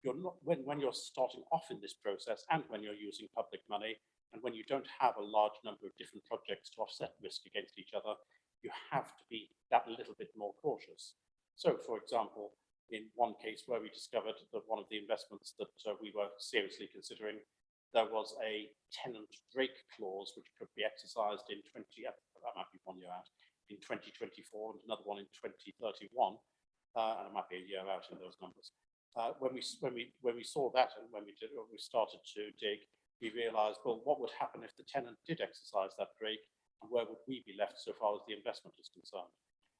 Speaker 11: You're not, when you're starting off in this process and when you're using public money and when you don't have a large number of different projects to offset risk against each other, you have to be that little bit more cautious. So for example, in one case where we discovered that one of the investments that we were seriously considering, there was a tenant break clause which could be exercised in that might be 1 year out, in 2024 and another one in 2031, and it might be a year out in those numbers. When we saw that and when we started to dig, we realised, well, what would happen if the tenant did exercise that break, and where would we be left so far as the investment is concerned?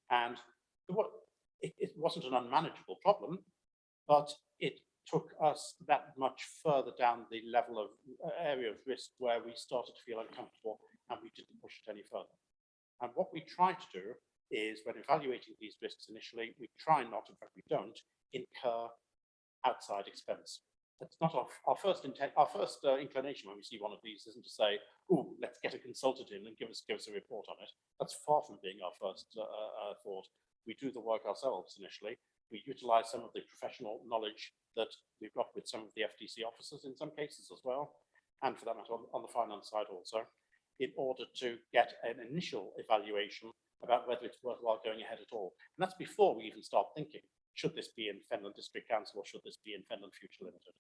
Speaker 11: And it wasn't an unmanageable problem, but it took us that much further down the level of area of risk where we started to feel uncomfortable and we didn't push it any further. And what we try to do is, when evaluating these risks initially, we try not, in fact we don't, incur outside expense. That's not our first intent. Our first inclination when we see one of these isn't to say, "Oh, let's get a consultant in and give us a report on it." That's far from being our first thought. We do the work ourselves initially. We utilize some of the professional knowledge that we've got with some of the FTC officers in some cases as well, and for that matter on the finance side also, in order to get an initial evaluation about whether it's worthwhile going ahead at all. And that's before we even start thinking, should this be in Fenland District Council or should this be in Fenland Future Limited?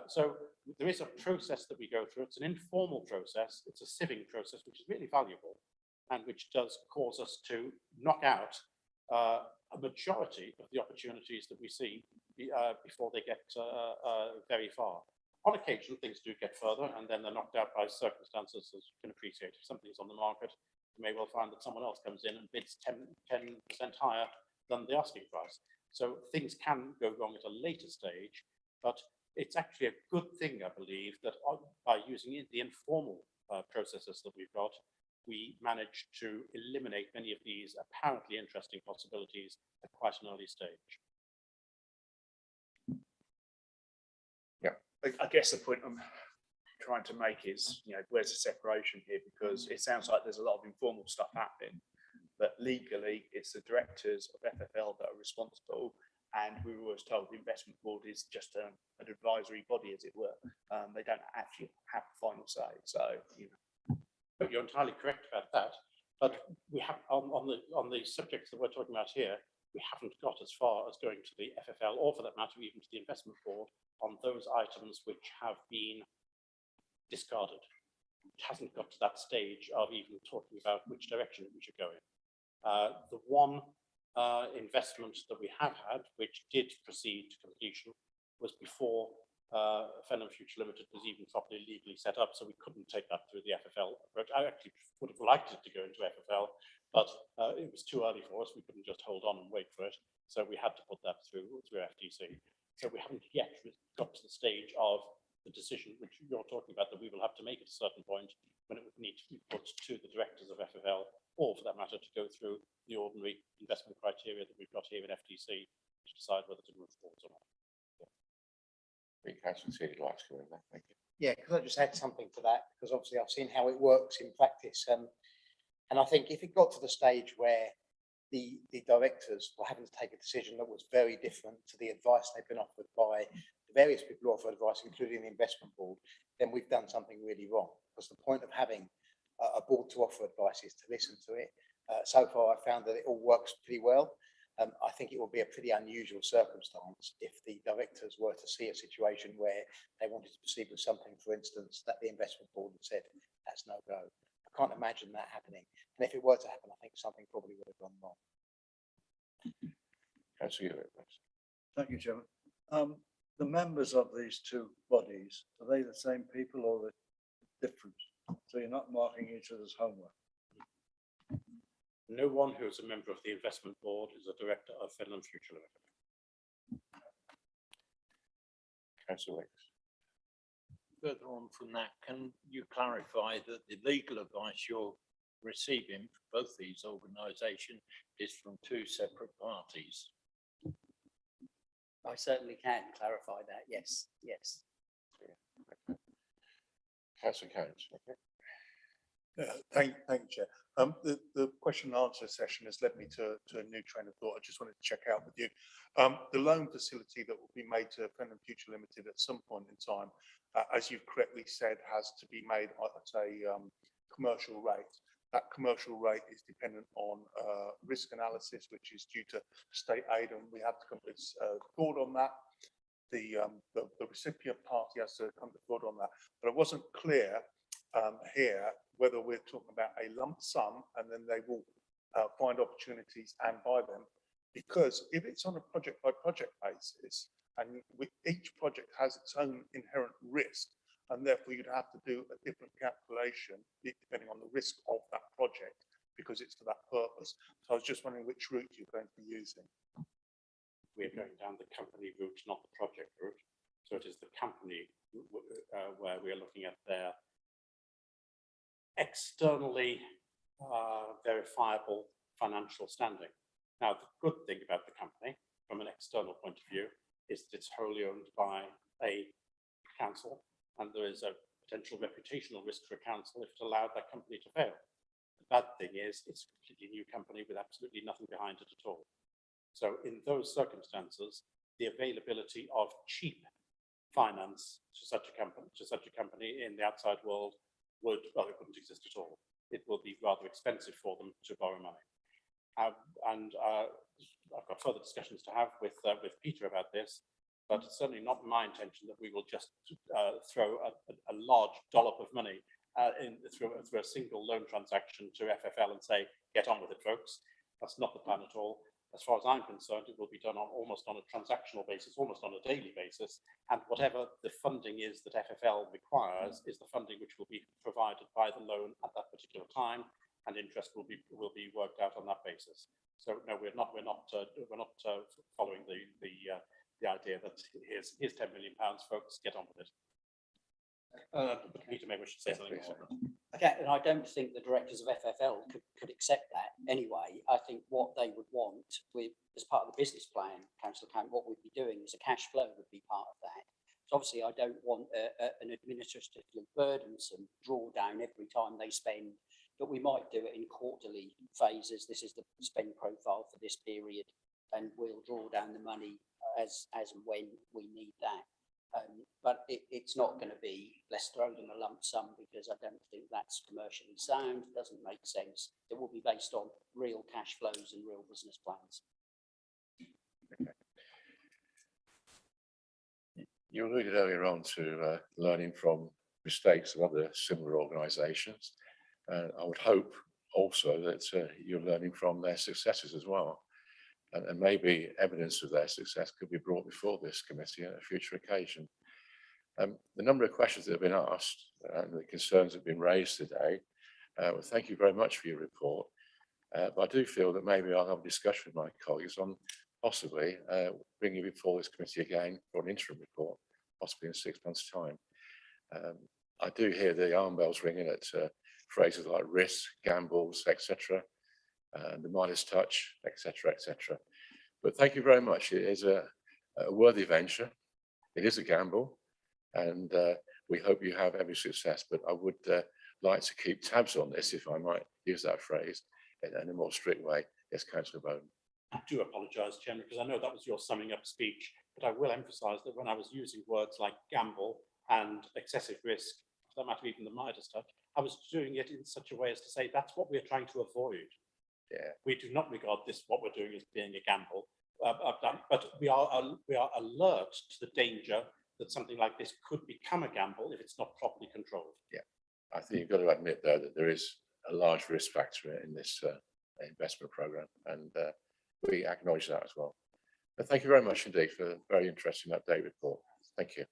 Speaker 11: So there is a process that we go through. It's an informal process. It's a sieving process, which is really valuable and which does cause us to knock out a majority of the opportunities that we see before they get very far. On occasion, things do get further and then they're knocked out by circumstances, as you can appreciate. If something's on the market, you may well find that someone else comes in and bids 10% higher than the asking price. So things can go wrong at a later stage, but it's actually a good thing, I believe, that by using the informal processes that we've got, we manage to eliminate many of these apparently interesting possibilities at quite an early stage.
Speaker 2: Yeah,
Speaker 5: I guess the point I'm trying to make is, where's the separation here? Because it sounds like there's a lot of informal stuff happening, but legally it's the directors of FFL that are responsible. And we were always told the investment board is just an advisory body, as it were. They don't actually have final say. So,
Speaker 11: But you're entirely correct about that. But we have on the subjects that we're talking about here, we haven't got as far as going to the FFL, or for that matter, even to the investment board, on those items which have been discarded. It hasn't got to that stage of even talking about which direction we should go in. The one investment that we have had, which did proceed to completion, was before Fenland Future Limited was even properly legally set up, so we couldn't take that through the FFL approach. I actually would have liked it to go into FFL, but it was too early for us. We couldn't just hold on and wait for it, so we had to put that through FTC. So we haven't yet got to the stage of the decision which you're talking about that we will have to make at a certain point, when it would need to be put to the directors of FFL, or for that matter to go through the ordinary investment criteria that we've got here in FTC to decide whether to move forward or not.
Speaker 2: I think Councillor Seeley likes to go in there. Thank you.
Speaker 6: Yeah, could I just add something to that? Because obviously I've seen how it works in practice. And I think if it got to the stage where the directors were having to take a decision that was very different to the advice they've been offered by the various people who offer advice, including the investment board, then we've done something really wrong. Because the point of having a board to offer advice is to listen to it. So far, I've found that it all works pretty well. I think it would be a pretty unusual circumstance if the directors were to see a situation where they wanted to proceed with something, for instance, that the investment board had said, that's no go. I can't imagine that happening. And if it were to happen, I think something probably would have gone wrong.
Speaker 13: Thank you, Chairman. The members of these two bodies, are they the same people or are they different? So you're not marking each other's homework?
Speaker 11: No one who is a member of the investment board is a director of Fenland Future Limited.
Speaker 2: Councillor Wicks.
Speaker 4: Further on from that, can you clarify that the legal advice you're receiving for both these organisations is from two separate parties?
Speaker 16: I certainly can clarify that. Yes, yes.
Speaker 2: Councillor Coates.
Speaker 3: Thank you, Chair. The question and answer session has led me to a new train of thought. I just wanted to check out with you. The loan facility that will be made to Fenland Future Limited at some point in time, as you've correctly said, has to be made at a commercial rate. That commercial rate is dependent on risk analysis, which is due to state aid, and we have to come to thought on that. The recipient party has to come to thought on that. But it wasn't clear here whether we're talking about a lump sum and then they will find opportunities and buy them. Because if it's on a project by project basis, and each project has its own inherent risk, and therefore you'd have to do a different calculation depending on the risk of that project, because it's for that purpose. So I was just wondering which route you're going to be using.
Speaker 11: We're going down the company route, not the project route. So it is the company where we are looking at their externally verifiable financial standing. Now, the good thing about the company, from an external point of view, is that it's wholly owned by a council, and there is a potential reputational risk for a council if it allowed that company to fail. The bad thing is it's a completely new company with absolutely nothing behind it at all. So in those circumstances, the availability of cheap finance to such a company in the outside world would, well, it wouldn't exist at all. It will be rather expensive for them to borrow money. And I've got further discussions to have with Peter about this, but it's certainly not my intention that we will just throw a large dollop of money through a single loan transaction to FFL and say, get on with it, folks. That's not the plan at all. As far as I'm concerned, it will be done almost on a transactional basis, almost on a daily basis. And whatever the funding is that FFL requires is the funding which will be provided by the loan at that particular time, and interest will be worked out on that basis. So no, we're not following the idea that here's £10 million, folks, get on with it. Peter, maybe we should say something more.
Speaker 16: Okay, and I don't think the directors of FFL could accept that anyway. I think what they would want as part of the business plan, Councillor Camp, what we'd be doing is a cash flow would be part of that. So obviously I don't want an administratively burdensome drawdown every time they spend, but we might do it in quarterly phases. This is the spend profile for this period, and we'll draw down the money as and when we need that. But it's not going to be, let's throw them a lump sum, because I don't think that's commercially sound, doesn't make sense. It will be based on real cash flows and real business plans.
Speaker 2: Okay. You alluded earlier on to learning from mistakes of other similar organisations. I would hope also that you're learning from their successes as well. And maybe evidence of their success could be brought before this committee at a future occasion. The number of questions that have been asked and the concerns that have been raised today, well, thank you very much for your report. But I do feel that maybe I'll have a discussion with my colleagues on possibly bringing you before this committee again for an interim report, possibly in 6 months' time. I do hear the alarm bells ringing at phrases like risk, gambles, etc., the Midas touch, etc., etc. But thank you very much. It is a worthy venture. It is a gamble, and we hope you have every success. But I would like to keep tabs on this, if I might use that phrase, in a more strict way. Yes, Councillor Bowden.
Speaker 11: I do apologise, Chairman, because I know that was your summing up speech, but I will emphasise that when I was using words like gamble and excessive risk, for that matter even the Midas touch, I was doing it in such a way as to say that's what we're trying to avoid.
Speaker 2: Yeah.
Speaker 11: We do not regard this, what we're doing, as being a gamble. But we are alert to the danger that something like this could become a gamble if it's not properly controlled.
Speaker 2: Yeah, I think you've got to admit though that there is a large risk factor in this investment program, and we acknowledge that as well. But thank you very much indeed for a very interesting update report. Thank you.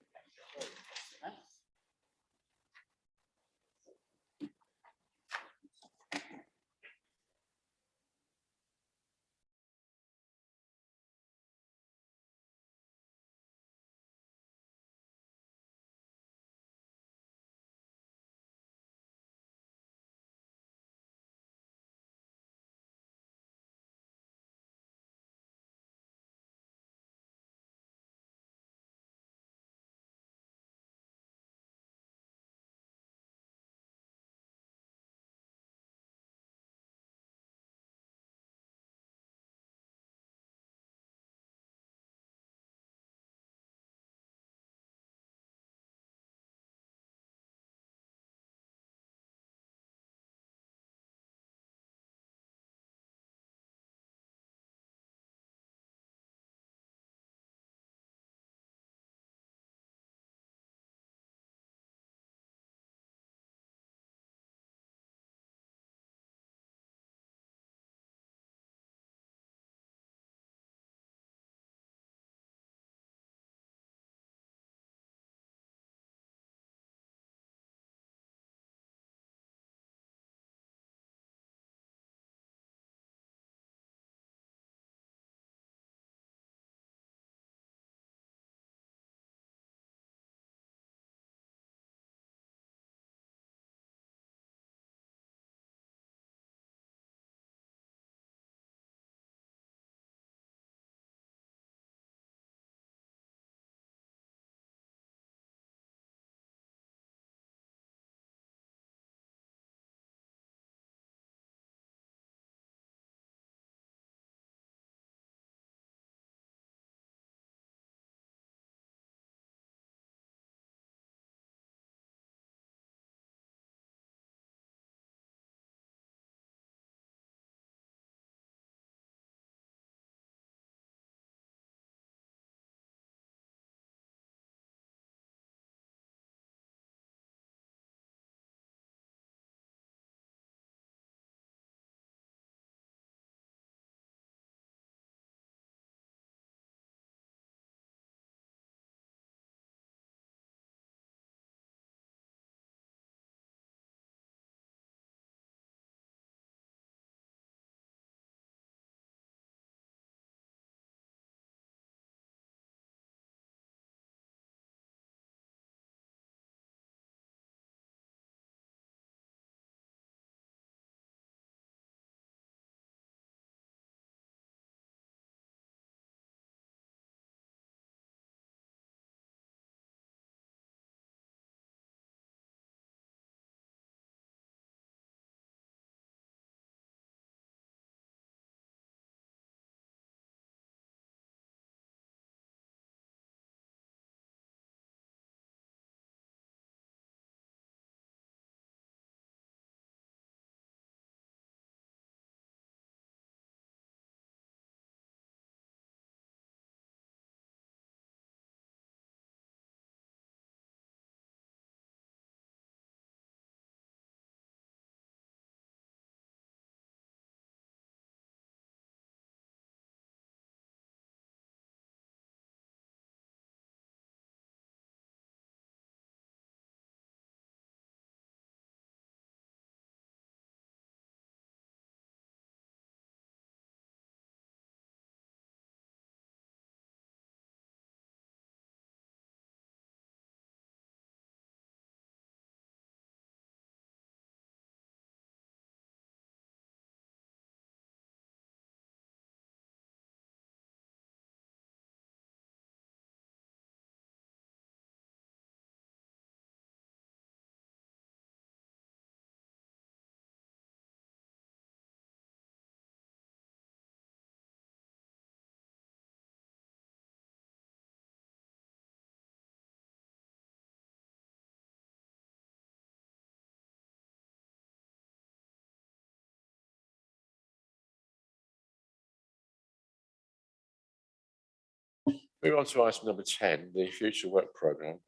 Speaker 2: Move on to item number 10, the future work programme.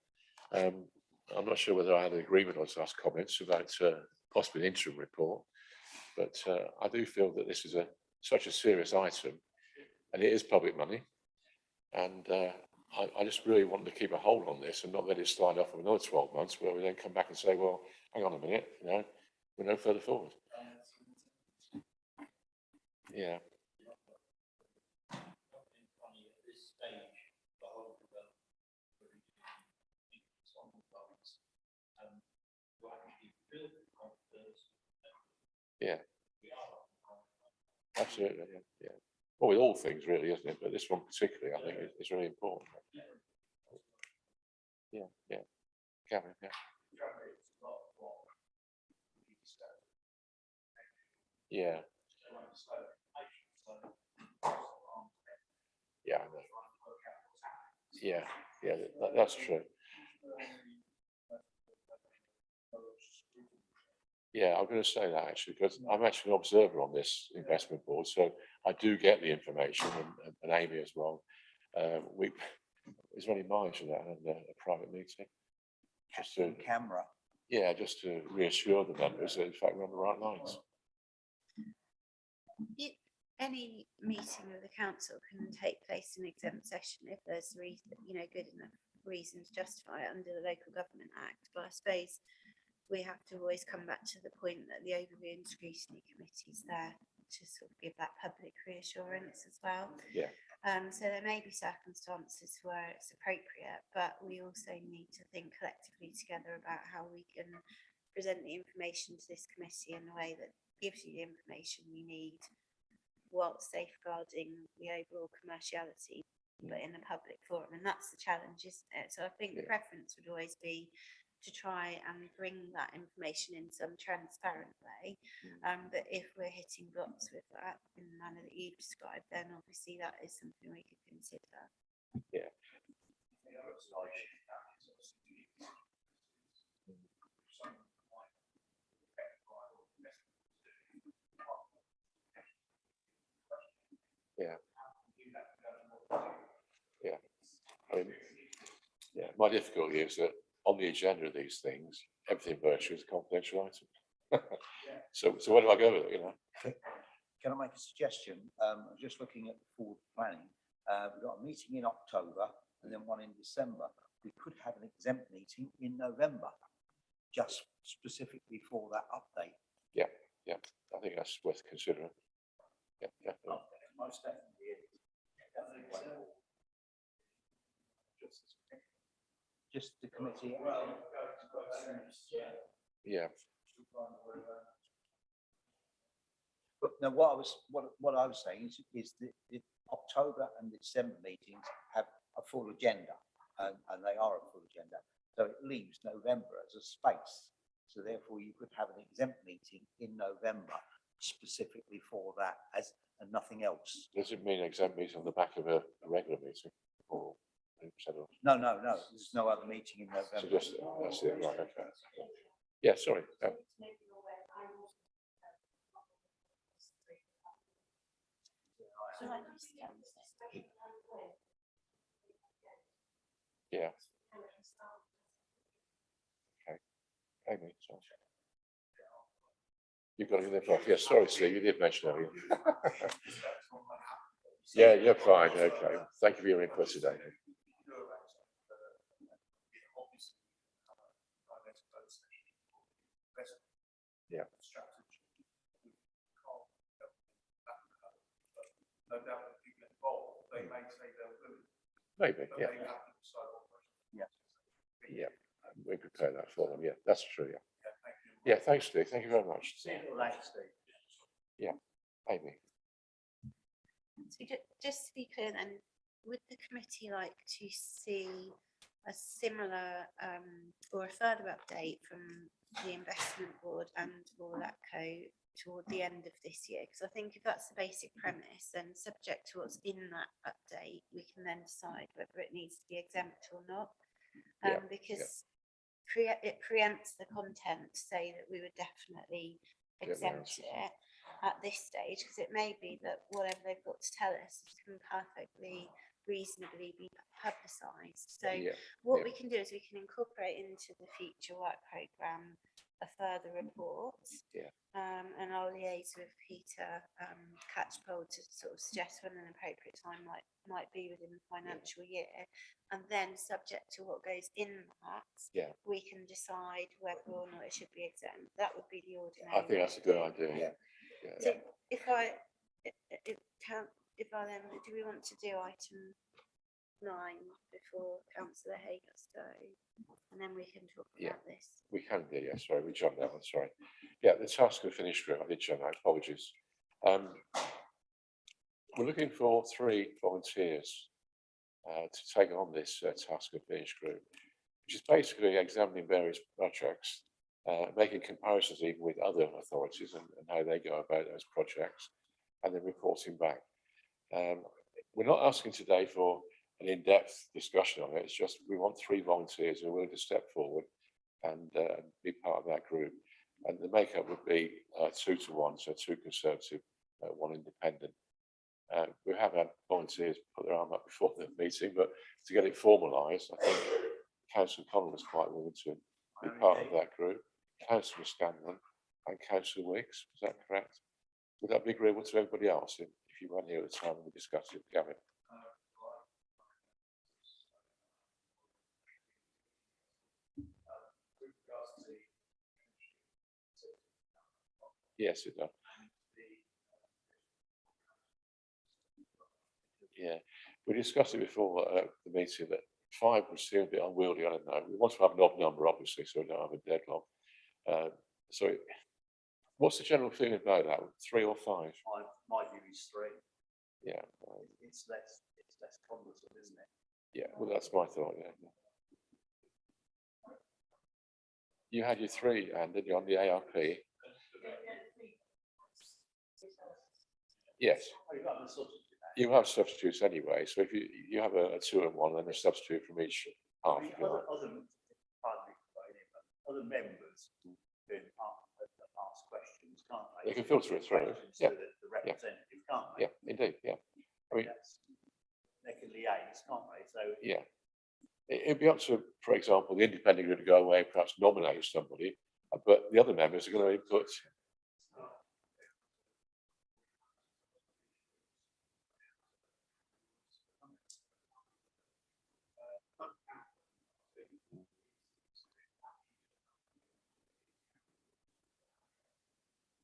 Speaker 2: I'm not sure whether I had an agreement or to ask comments about possibly an interim report, but I do feel that this is such a serious item, and it is public money, and I just really want to keep a hold on this and not let it slide off for another 12 months, where we then come back and say, well, hang on a minute, we're no further forward. Yeah. Yeah. Absolutely. Yeah. Yeah. Well, with all things, really, isn't it? But this one particularly, I think, is really important. Yeah. Yeah. Gavin, yeah. Yeah. Yeah. I know. Yeah. Yeah. That's true. Yeah, I'm going to say that actually, because I'm actually an observer on this investment board, so I do get the information, and Amy as well. Is there any mileage of that in a private meeting? Just to
Speaker 6: camera.
Speaker 2: Yeah, just to reassure the members that in fact we're on the right lines.
Speaker 17: Any meeting of the council can take place in exempt session if there's reason, good enough reason to justify it under the Local Government Act. But I suppose we have to always come back to the point that the Overview and Scrutiny Committee is there to sort of give that public reassurance as well.
Speaker 2: Yeah.
Speaker 17: So there may be circumstances where it's appropriate, but we also need to think collectively together about how we can present the information to this committee in a way that gives you the information you need whilst safeguarding the overall commerciality, but in a public forum. And that's the challenge, isn't it? So I think the preference would always be to try and bring that information in some transparent way. But if we're hitting blocks with that in the manner that you've described, then obviously that is something we could consider.
Speaker 2: Yeah. Yeah. Yeah. I mean, yeah, my difficulty is that on the agenda of these things, everything virtually is a confidential item. So where do I go with it,
Speaker 6: Can I make a suggestion? Just looking at the forward planning, we've got a meeting in October and then one in December. We could have an exempt meeting in November, just specifically for that update.
Speaker 2: Yeah, yeah, I think that's worth considering. Yeah, definitely.
Speaker 6: Most definitely is. Just the committee.
Speaker 2: Yeah.
Speaker 6: But no, what I was saying is that the October and the December meetings have a full agenda, and they are a full agenda. So it leaves November as a space. So therefore, you could have an exempt meeting in November specifically for that, and nothing else.
Speaker 2: Does it mean exempt meeting on the back of a regular meeting, or?
Speaker 6: No. There's no other meeting in November.
Speaker 2: So just that's it, right? Okay. Yeah, sorry. Yeah. Okay. Amy, sorry. You've got to live off. Yeah, sorry, Steve, you did mention earlier. Yeah, you're fine. Okay. Thank you for your input today. Yeah.
Speaker 3: No doubt that people involved, they may say they're willing.
Speaker 2: Maybe, yeah. Yeah, we prepare that for them. Yeah, that's true. Yeah. Yeah, thanks, Steve. Thank you very much.
Speaker 6: Thanks, Steve.
Speaker 2: Yeah, Amy.
Speaker 17: So just to be clear then, would the committee like to see a similar or a further update from the investment board and or LATCO toward the end of this year? Because I think if that's the basic premise, then subject to what's in that update, we can then decide whether it needs to be exempt or not. Because it preempts the content to say that we would definitely exempt it at this stage, because it may be that whatever they've got to tell us can perfectly reasonably be publicised. So
Speaker 2: Yeah,
Speaker 17: what
Speaker 2: yeah.
Speaker 17: we can do is we can incorporate into the future work programme a further report.
Speaker 2: Yeah.
Speaker 17: And I'll liaise with Peter Catchpole to sort of suggest when an appropriate time might be within the financial year. And then subject to what goes in that,
Speaker 2: Yeah.
Speaker 17: we can decide whether or not it should be exempt. That would be the ordinary.
Speaker 2: I think that's a good idea. Yeah.
Speaker 17: So if I then, do we want to do item 9 before councillor Haygarstow? And then we can talk about this.
Speaker 2: We can do, yeah, sorry, we jumped that one, sorry. Yeah, the task and finish group, I did jump that, apologies. We're looking for 3 volunteers to take on this task and finish group, which is basically examining various projects, making comparisons even with other authorities and how they go about those projects, and then reporting back. We're not asking today for an in-depth discussion on it. It's just we want 3 volunteers who are willing to step forward and be part of that group. And the makeup would be 2 to 1, so 2 Conservative, 1 Independent. We have had volunteers put their arm up before the meeting, but to get it formalised, I think Councillor Connell was quite willing to be part of that group. Councillor Scanlon and Councillor Wicks, is that correct? Would that be agreeable to everybody else if you weren't here at the time when we discussed it, Gavin? Yes, it does. Yeah, we discussed it before the meeting that 5 would seem a bit unwieldy. I don't know. We want to have an odd number, obviously, so we don't have a deadlock. So, what's the general feeling about that? 3 or 5?
Speaker 6: My view is 3.
Speaker 2: Yeah,
Speaker 6: It's less cumbersome, isn't it?
Speaker 2: yeah. Well, that's my thought. Yeah. You had your 3, and did you, on the ARP? Yes. You have substitutes anyway, so if you have a 2 and 1, then a substitute from each half.
Speaker 6: Other members can ask questions, can't they?
Speaker 2: They can filter it through. Yeah.
Speaker 6: The representative, can't they?
Speaker 2: Yeah, indeed. Yeah. I mean,
Speaker 6: they can liaise, can't they? So
Speaker 2: yeah. It'd be up to, for example, the independent group to go away, perhaps nominate somebody, but the other members are going to input.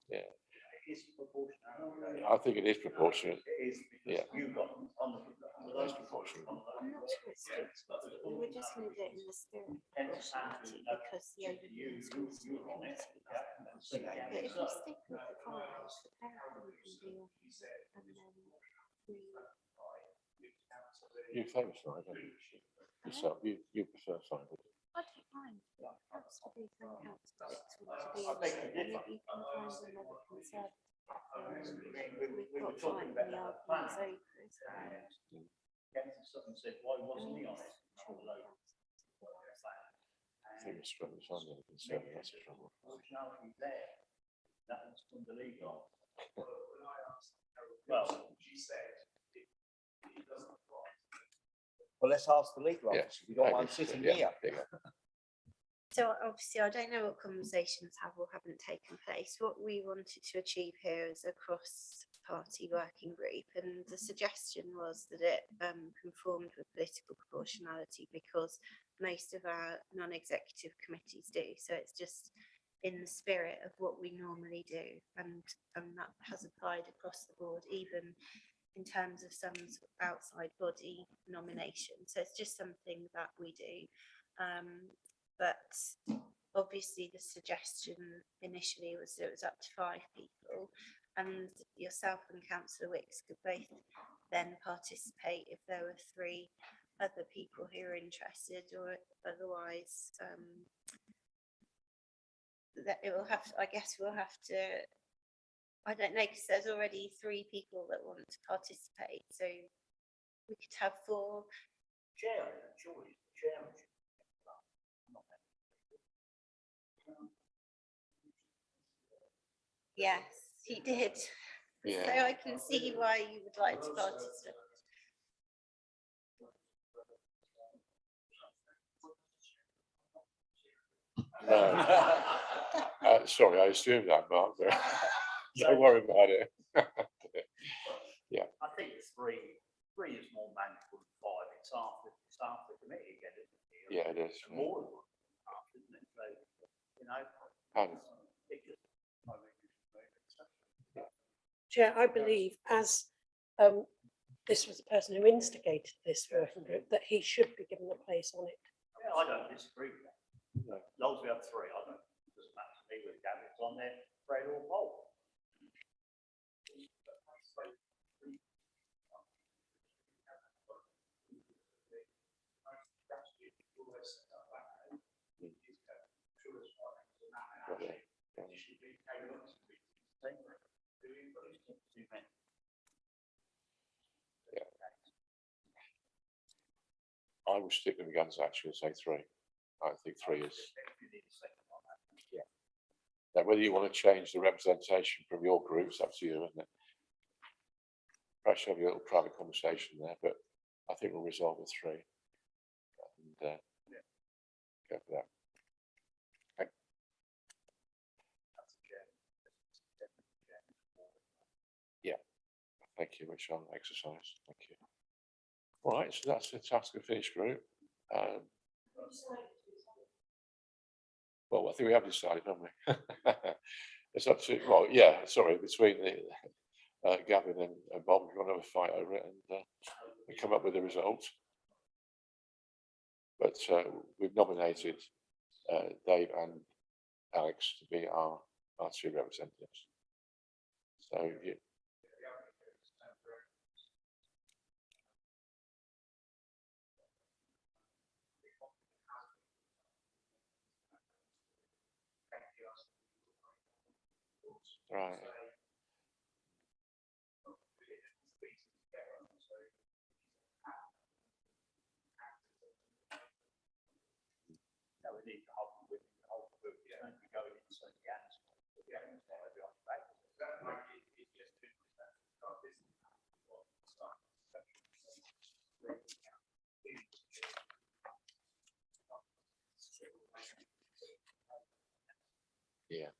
Speaker 2: Yeah. I think it is proportionate. Yeah. It's proportionate.
Speaker 17: I'm not sure it's strict. We were just going to do it in the spirit of proportionality because the overview is Scrutiny committee. But if we stick with the 5, the parent can be on, and then we.
Speaker 2: You favour 5, don't you? Yourself, you prefer 5.
Speaker 17: I don't mind. Councillor Booth and Councillor Wicks want to be on it, and if you can find another Conservative, we've got 5 and the argument's over, isn't it?
Speaker 6: someone said, why wasn't he on it?
Speaker 2: I think it's trouble. If I'm going to concern, that's a trouble.
Speaker 6: Functionality there. That was from the legal. Well, she said it doesn't apply. Well, let's ask the legal officer. You got one sitting here.
Speaker 17: So obviously, I don't know what conversations have or haven't taken place. What we wanted to achieve here is a cross-party working group, and the suggestion was that it conformed with political proportionality because most of our non-executive committees do. So it's just in the spirit of what we normally do, and that has applied across the board, even in terms of some sort of outside body nomination. So it's just something that we do. But obviously the suggestion initially was that it was up to 5 people, and yourself and Councillor Wicks could both then participate if there were 3 other people who are interested, or otherwise that it will have to, I guess we'll have to, I don't know, because there's already 3 people that want to participate, so we could have 4. Yes, he did.
Speaker 2: Yeah.
Speaker 17: So I can see why you would like to participate.
Speaker 2: Sorry, I assumed that, Mark, but don't worry about it. Yeah.
Speaker 4: I think three is more manageable than five. It's after the committee again, isn't it?
Speaker 2: Yeah, it is. Yeah.
Speaker 4: More than half, isn't it? So, you know.
Speaker 8: Chair, I believe as this was the person who instigated this working group, that he should be given a place on it.
Speaker 4: Yeah, I don't disagree with that. No. As long as we have three, I don't, it doesn't matter to me whether Gavin's on there, Fred or Paul.
Speaker 2: I will stick with the guns actually and say three. I think three is. Yeah. Now, whether you want to change the representation from your groups, up to you, isn't it? Perhaps have a little private conversation there, but I think we'll resolve with three. And go for that. Okay. Yeah. Thank you, which I'll exercise. Thank you. All right, so that's the task and finish group. Well, I think we have decided, haven't we? It's up to, well, yeah, sorry, between the Gavin and Bob, we're going to have a fight over it and come up with a result. But we've nominated Dave and Alex to be our two representatives. So you. Right.
Speaker 4: No, we need the whole group, yeah, and we go into the answer.
Speaker 2: Yeah.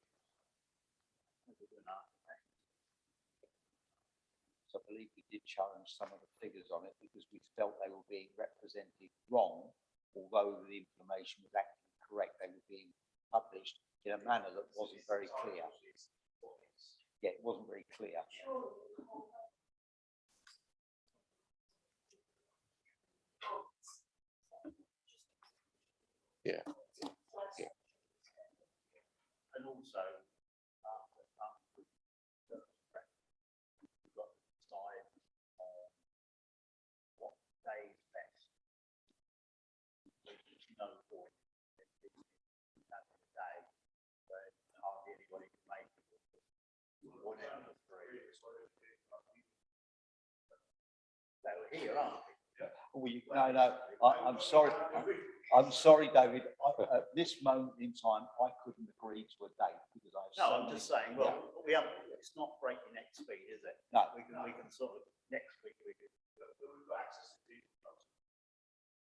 Speaker 6: So I believe we did challenge some of the figures on it because we felt they were being represented wrong, although the information was actually correct. They were being published in a manner that wasn't very clear. Yeah, it wasn't very clear.
Speaker 2: Yeah. Yeah.
Speaker 4: And also, we've got to decide what day is best. There's no point in having a day where hardly anybody can make it. One out of three. They were here, aren't they?
Speaker 6: No, I'm sorry. I'm sorry, David. At this moment in time, I couldn't agree to a date because I have
Speaker 4: No, I'm just saying, well, we have, it's not breaking neck speed, is it?
Speaker 6: No.
Speaker 4: We can sort of, next week we can.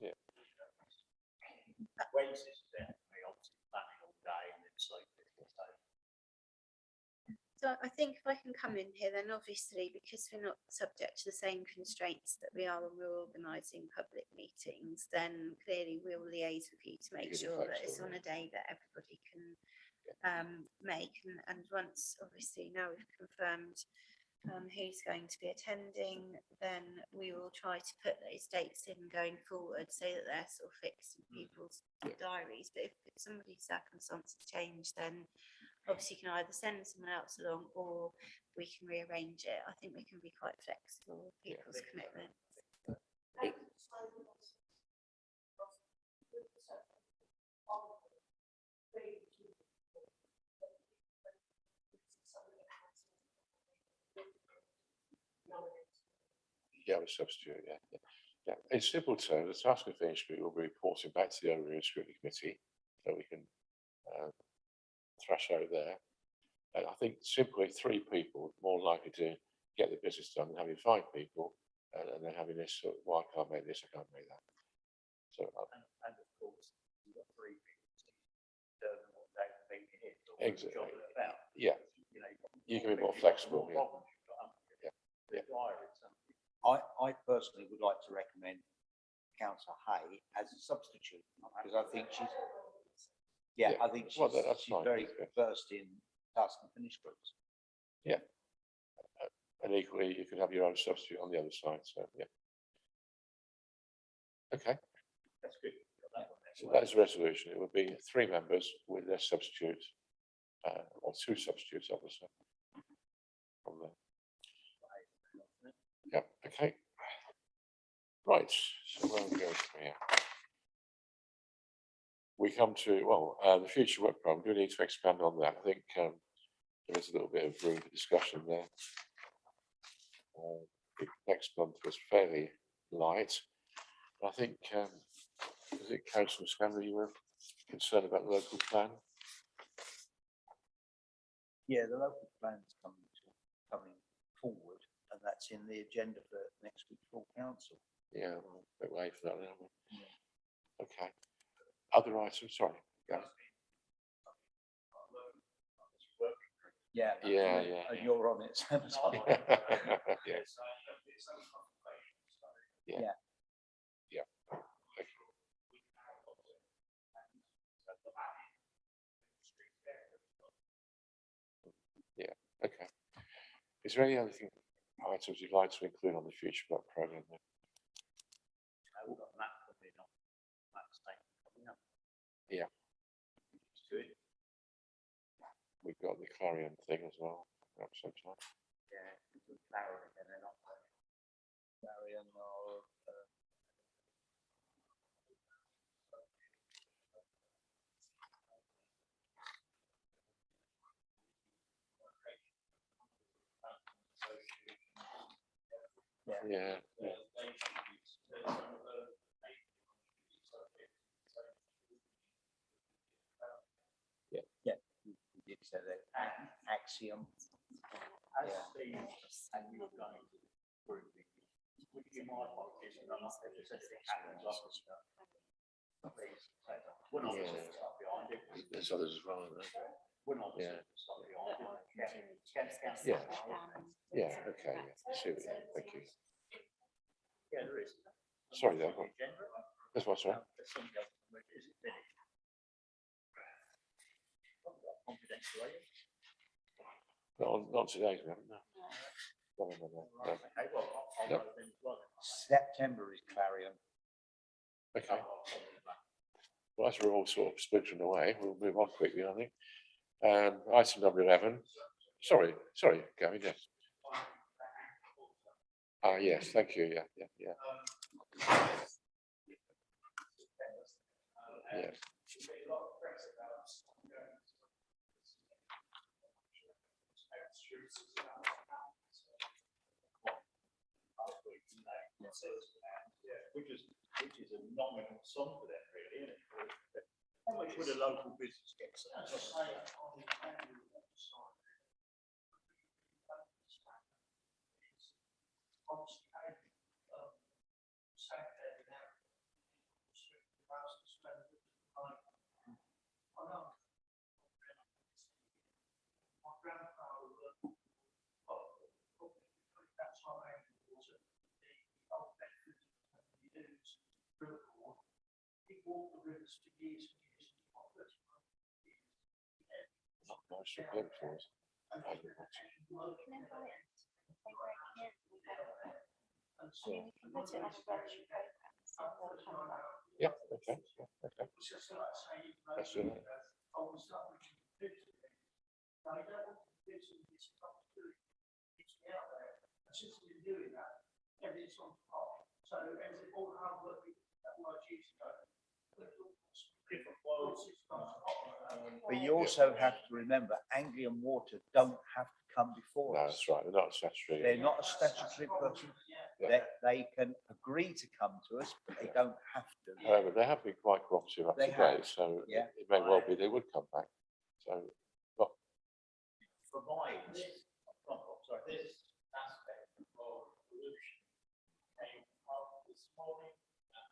Speaker 2: Yeah.
Speaker 4: Wednesday's there, we obviously planning all day and then sleeping.
Speaker 17: So I think if I can come in here, then obviously because we're not subject to the same constraints that we are when we're organising public meetings, then clearly we'll liaise with you to make sure that it's on a day that everybody can make. And once, obviously, now we've confirmed who's going to be attending, then we will try to put those dates in going forward so that they're sort of fixed in people's diaries. But if somebody's circumstances change, then obviously you can either send someone else along or we can rearrange it. I think we can be quite flexible with people's commitments.
Speaker 2: Yeah, we substitute, yeah. In simple terms, the task and finish group will be reporting back to the overview scrutiny committee so we can thrash out there. And I think simply 3 people more likely to get the business done than having 5 people and then having this sort of, well, I can't make this, I can't make that. So
Speaker 4: and of course, you've got 3 people to determine
Speaker 2: Exactly. Yeah. You can be more flexible. Yeah.
Speaker 6: I personally would like to recommend Councillor Hay as a substitute, because I think she's, I think
Speaker 2: Well, that's
Speaker 6: she's
Speaker 2: fine,
Speaker 6: very
Speaker 2: yeah.
Speaker 6: versed in task and finish groups.
Speaker 2: Yeah. And equally, you can have your own substitute on the other side. So, yeah. Okay.
Speaker 5: That's good.
Speaker 2: So that is a resolution. It would be 3 members with their substitute, or 2 substitutes, obviously. From there. Yeah. Okay. Right. So where we go from here? We come to, well, the future work programme. Do we need to expand on that? I think there is a little bit of room for discussion there. Next month was fairly light. I think, is it Councillor Scanlon, you were concerned about the local plan?
Speaker 6: Yeah, the local plan's coming forward, and that's in the agenda for next week's full council.
Speaker 2: Yeah, well, a bit late for that, aren't we? Okay. Other items, sorry.
Speaker 6: Yeah.
Speaker 2: Yeah.
Speaker 6: And you're on it, Sam.
Speaker 2: Yeah. Yeah, okay. Is there any other items you'd like to include on the future work programme then? Yeah. We've got the Clarion thing as well, perhaps sometime.
Speaker 6: Clarion or
Speaker 2: Yeah.
Speaker 6: you did say that axiom.
Speaker 2: There's others as well, isn't there? Yeah, okay, see what you mean. Thank you.
Speaker 5: Yeah, there is.
Speaker 2: Sorry, there. That's what, sorry. Not today, we haven't, no. No.
Speaker 6: September is Clarion.
Speaker 2: Okay. Well, as we're all sort of splintering away, we'll move on quickly, I think. Item number 11. Sorry, Gavin, yes. Yes, thank you. Yeah. Yeah.
Speaker 15: Which is a nominal sum for them, really, isn't it? How much would a local business get?
Speaker 2: Not much to pay for us. Yeah, okay. Let's do that.
Speaker 6: But you also have to remember, Anglian Water don't have to come before
Speaker 2: No,
Speaker 6: us.
Speaker 2: that's right. They're not statutory.
Speaker 6: They're not a statutory person. They can agree to come to us, but they don't have to.
Speaker 2: However, they have been quite cooperative up to date, so
Speaker 6: Yeah.
Speaker 2: it may well be they would come back. So, well,
Speaker 15: This aspect of pollution came up this morning and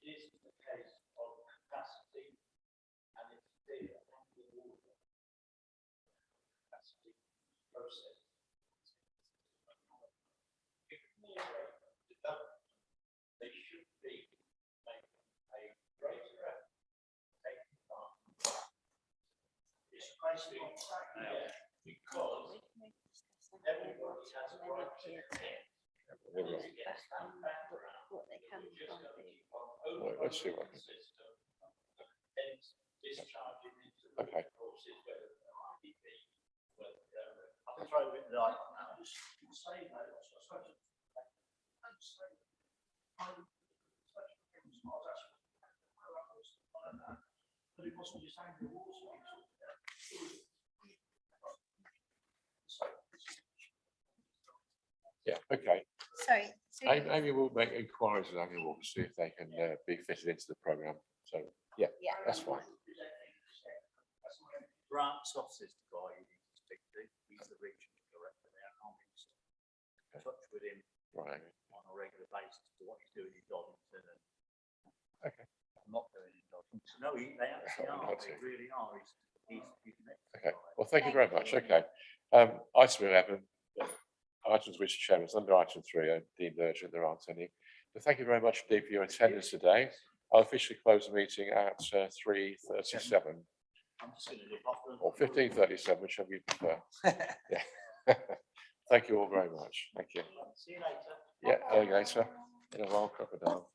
Speaker 15: it is the case of
Speaker 2: They should be making a greater effort to take part. It's basically because everybody has a right to
Speaker 17: what they can and can't do.
Speaker 2: let's see what happens. Okay.
Speaker 6: I'll throw it like now.
Speaker 2: But it wasn't just angry walls. Yeah, okay.
Speaker 17: Sorry.
Speaker 2: Amy will make inquiries with Annual to see if they can be fitted into the programme. So, yeah, that's fine.
Speaker 6: Grant Soss is the guy you need to speak to. He's the regional director there. I'm in touch with him
Speaker 2: Right.
Speaker 6: on a regular basis to what he's doing in Donington. And
Speaker 2: okay.
Speaker 6: I'm not doing in Donington. No, they actually are. They really are. He's
Speaker 2: okay. Well, thank you very much. Okay. Item 11. Items which the chair is under item 3 are deemed urgent. There aren't any. So thank you very much indeed for your attendance today. I'll officially close the meeting at 3:37 or 15:37, whichever you prefer. Yeah. Thank you all very much. Thank you.
Speaker 6: See you later.
Speaker 2: Yeah, alligator in a wild crocodile.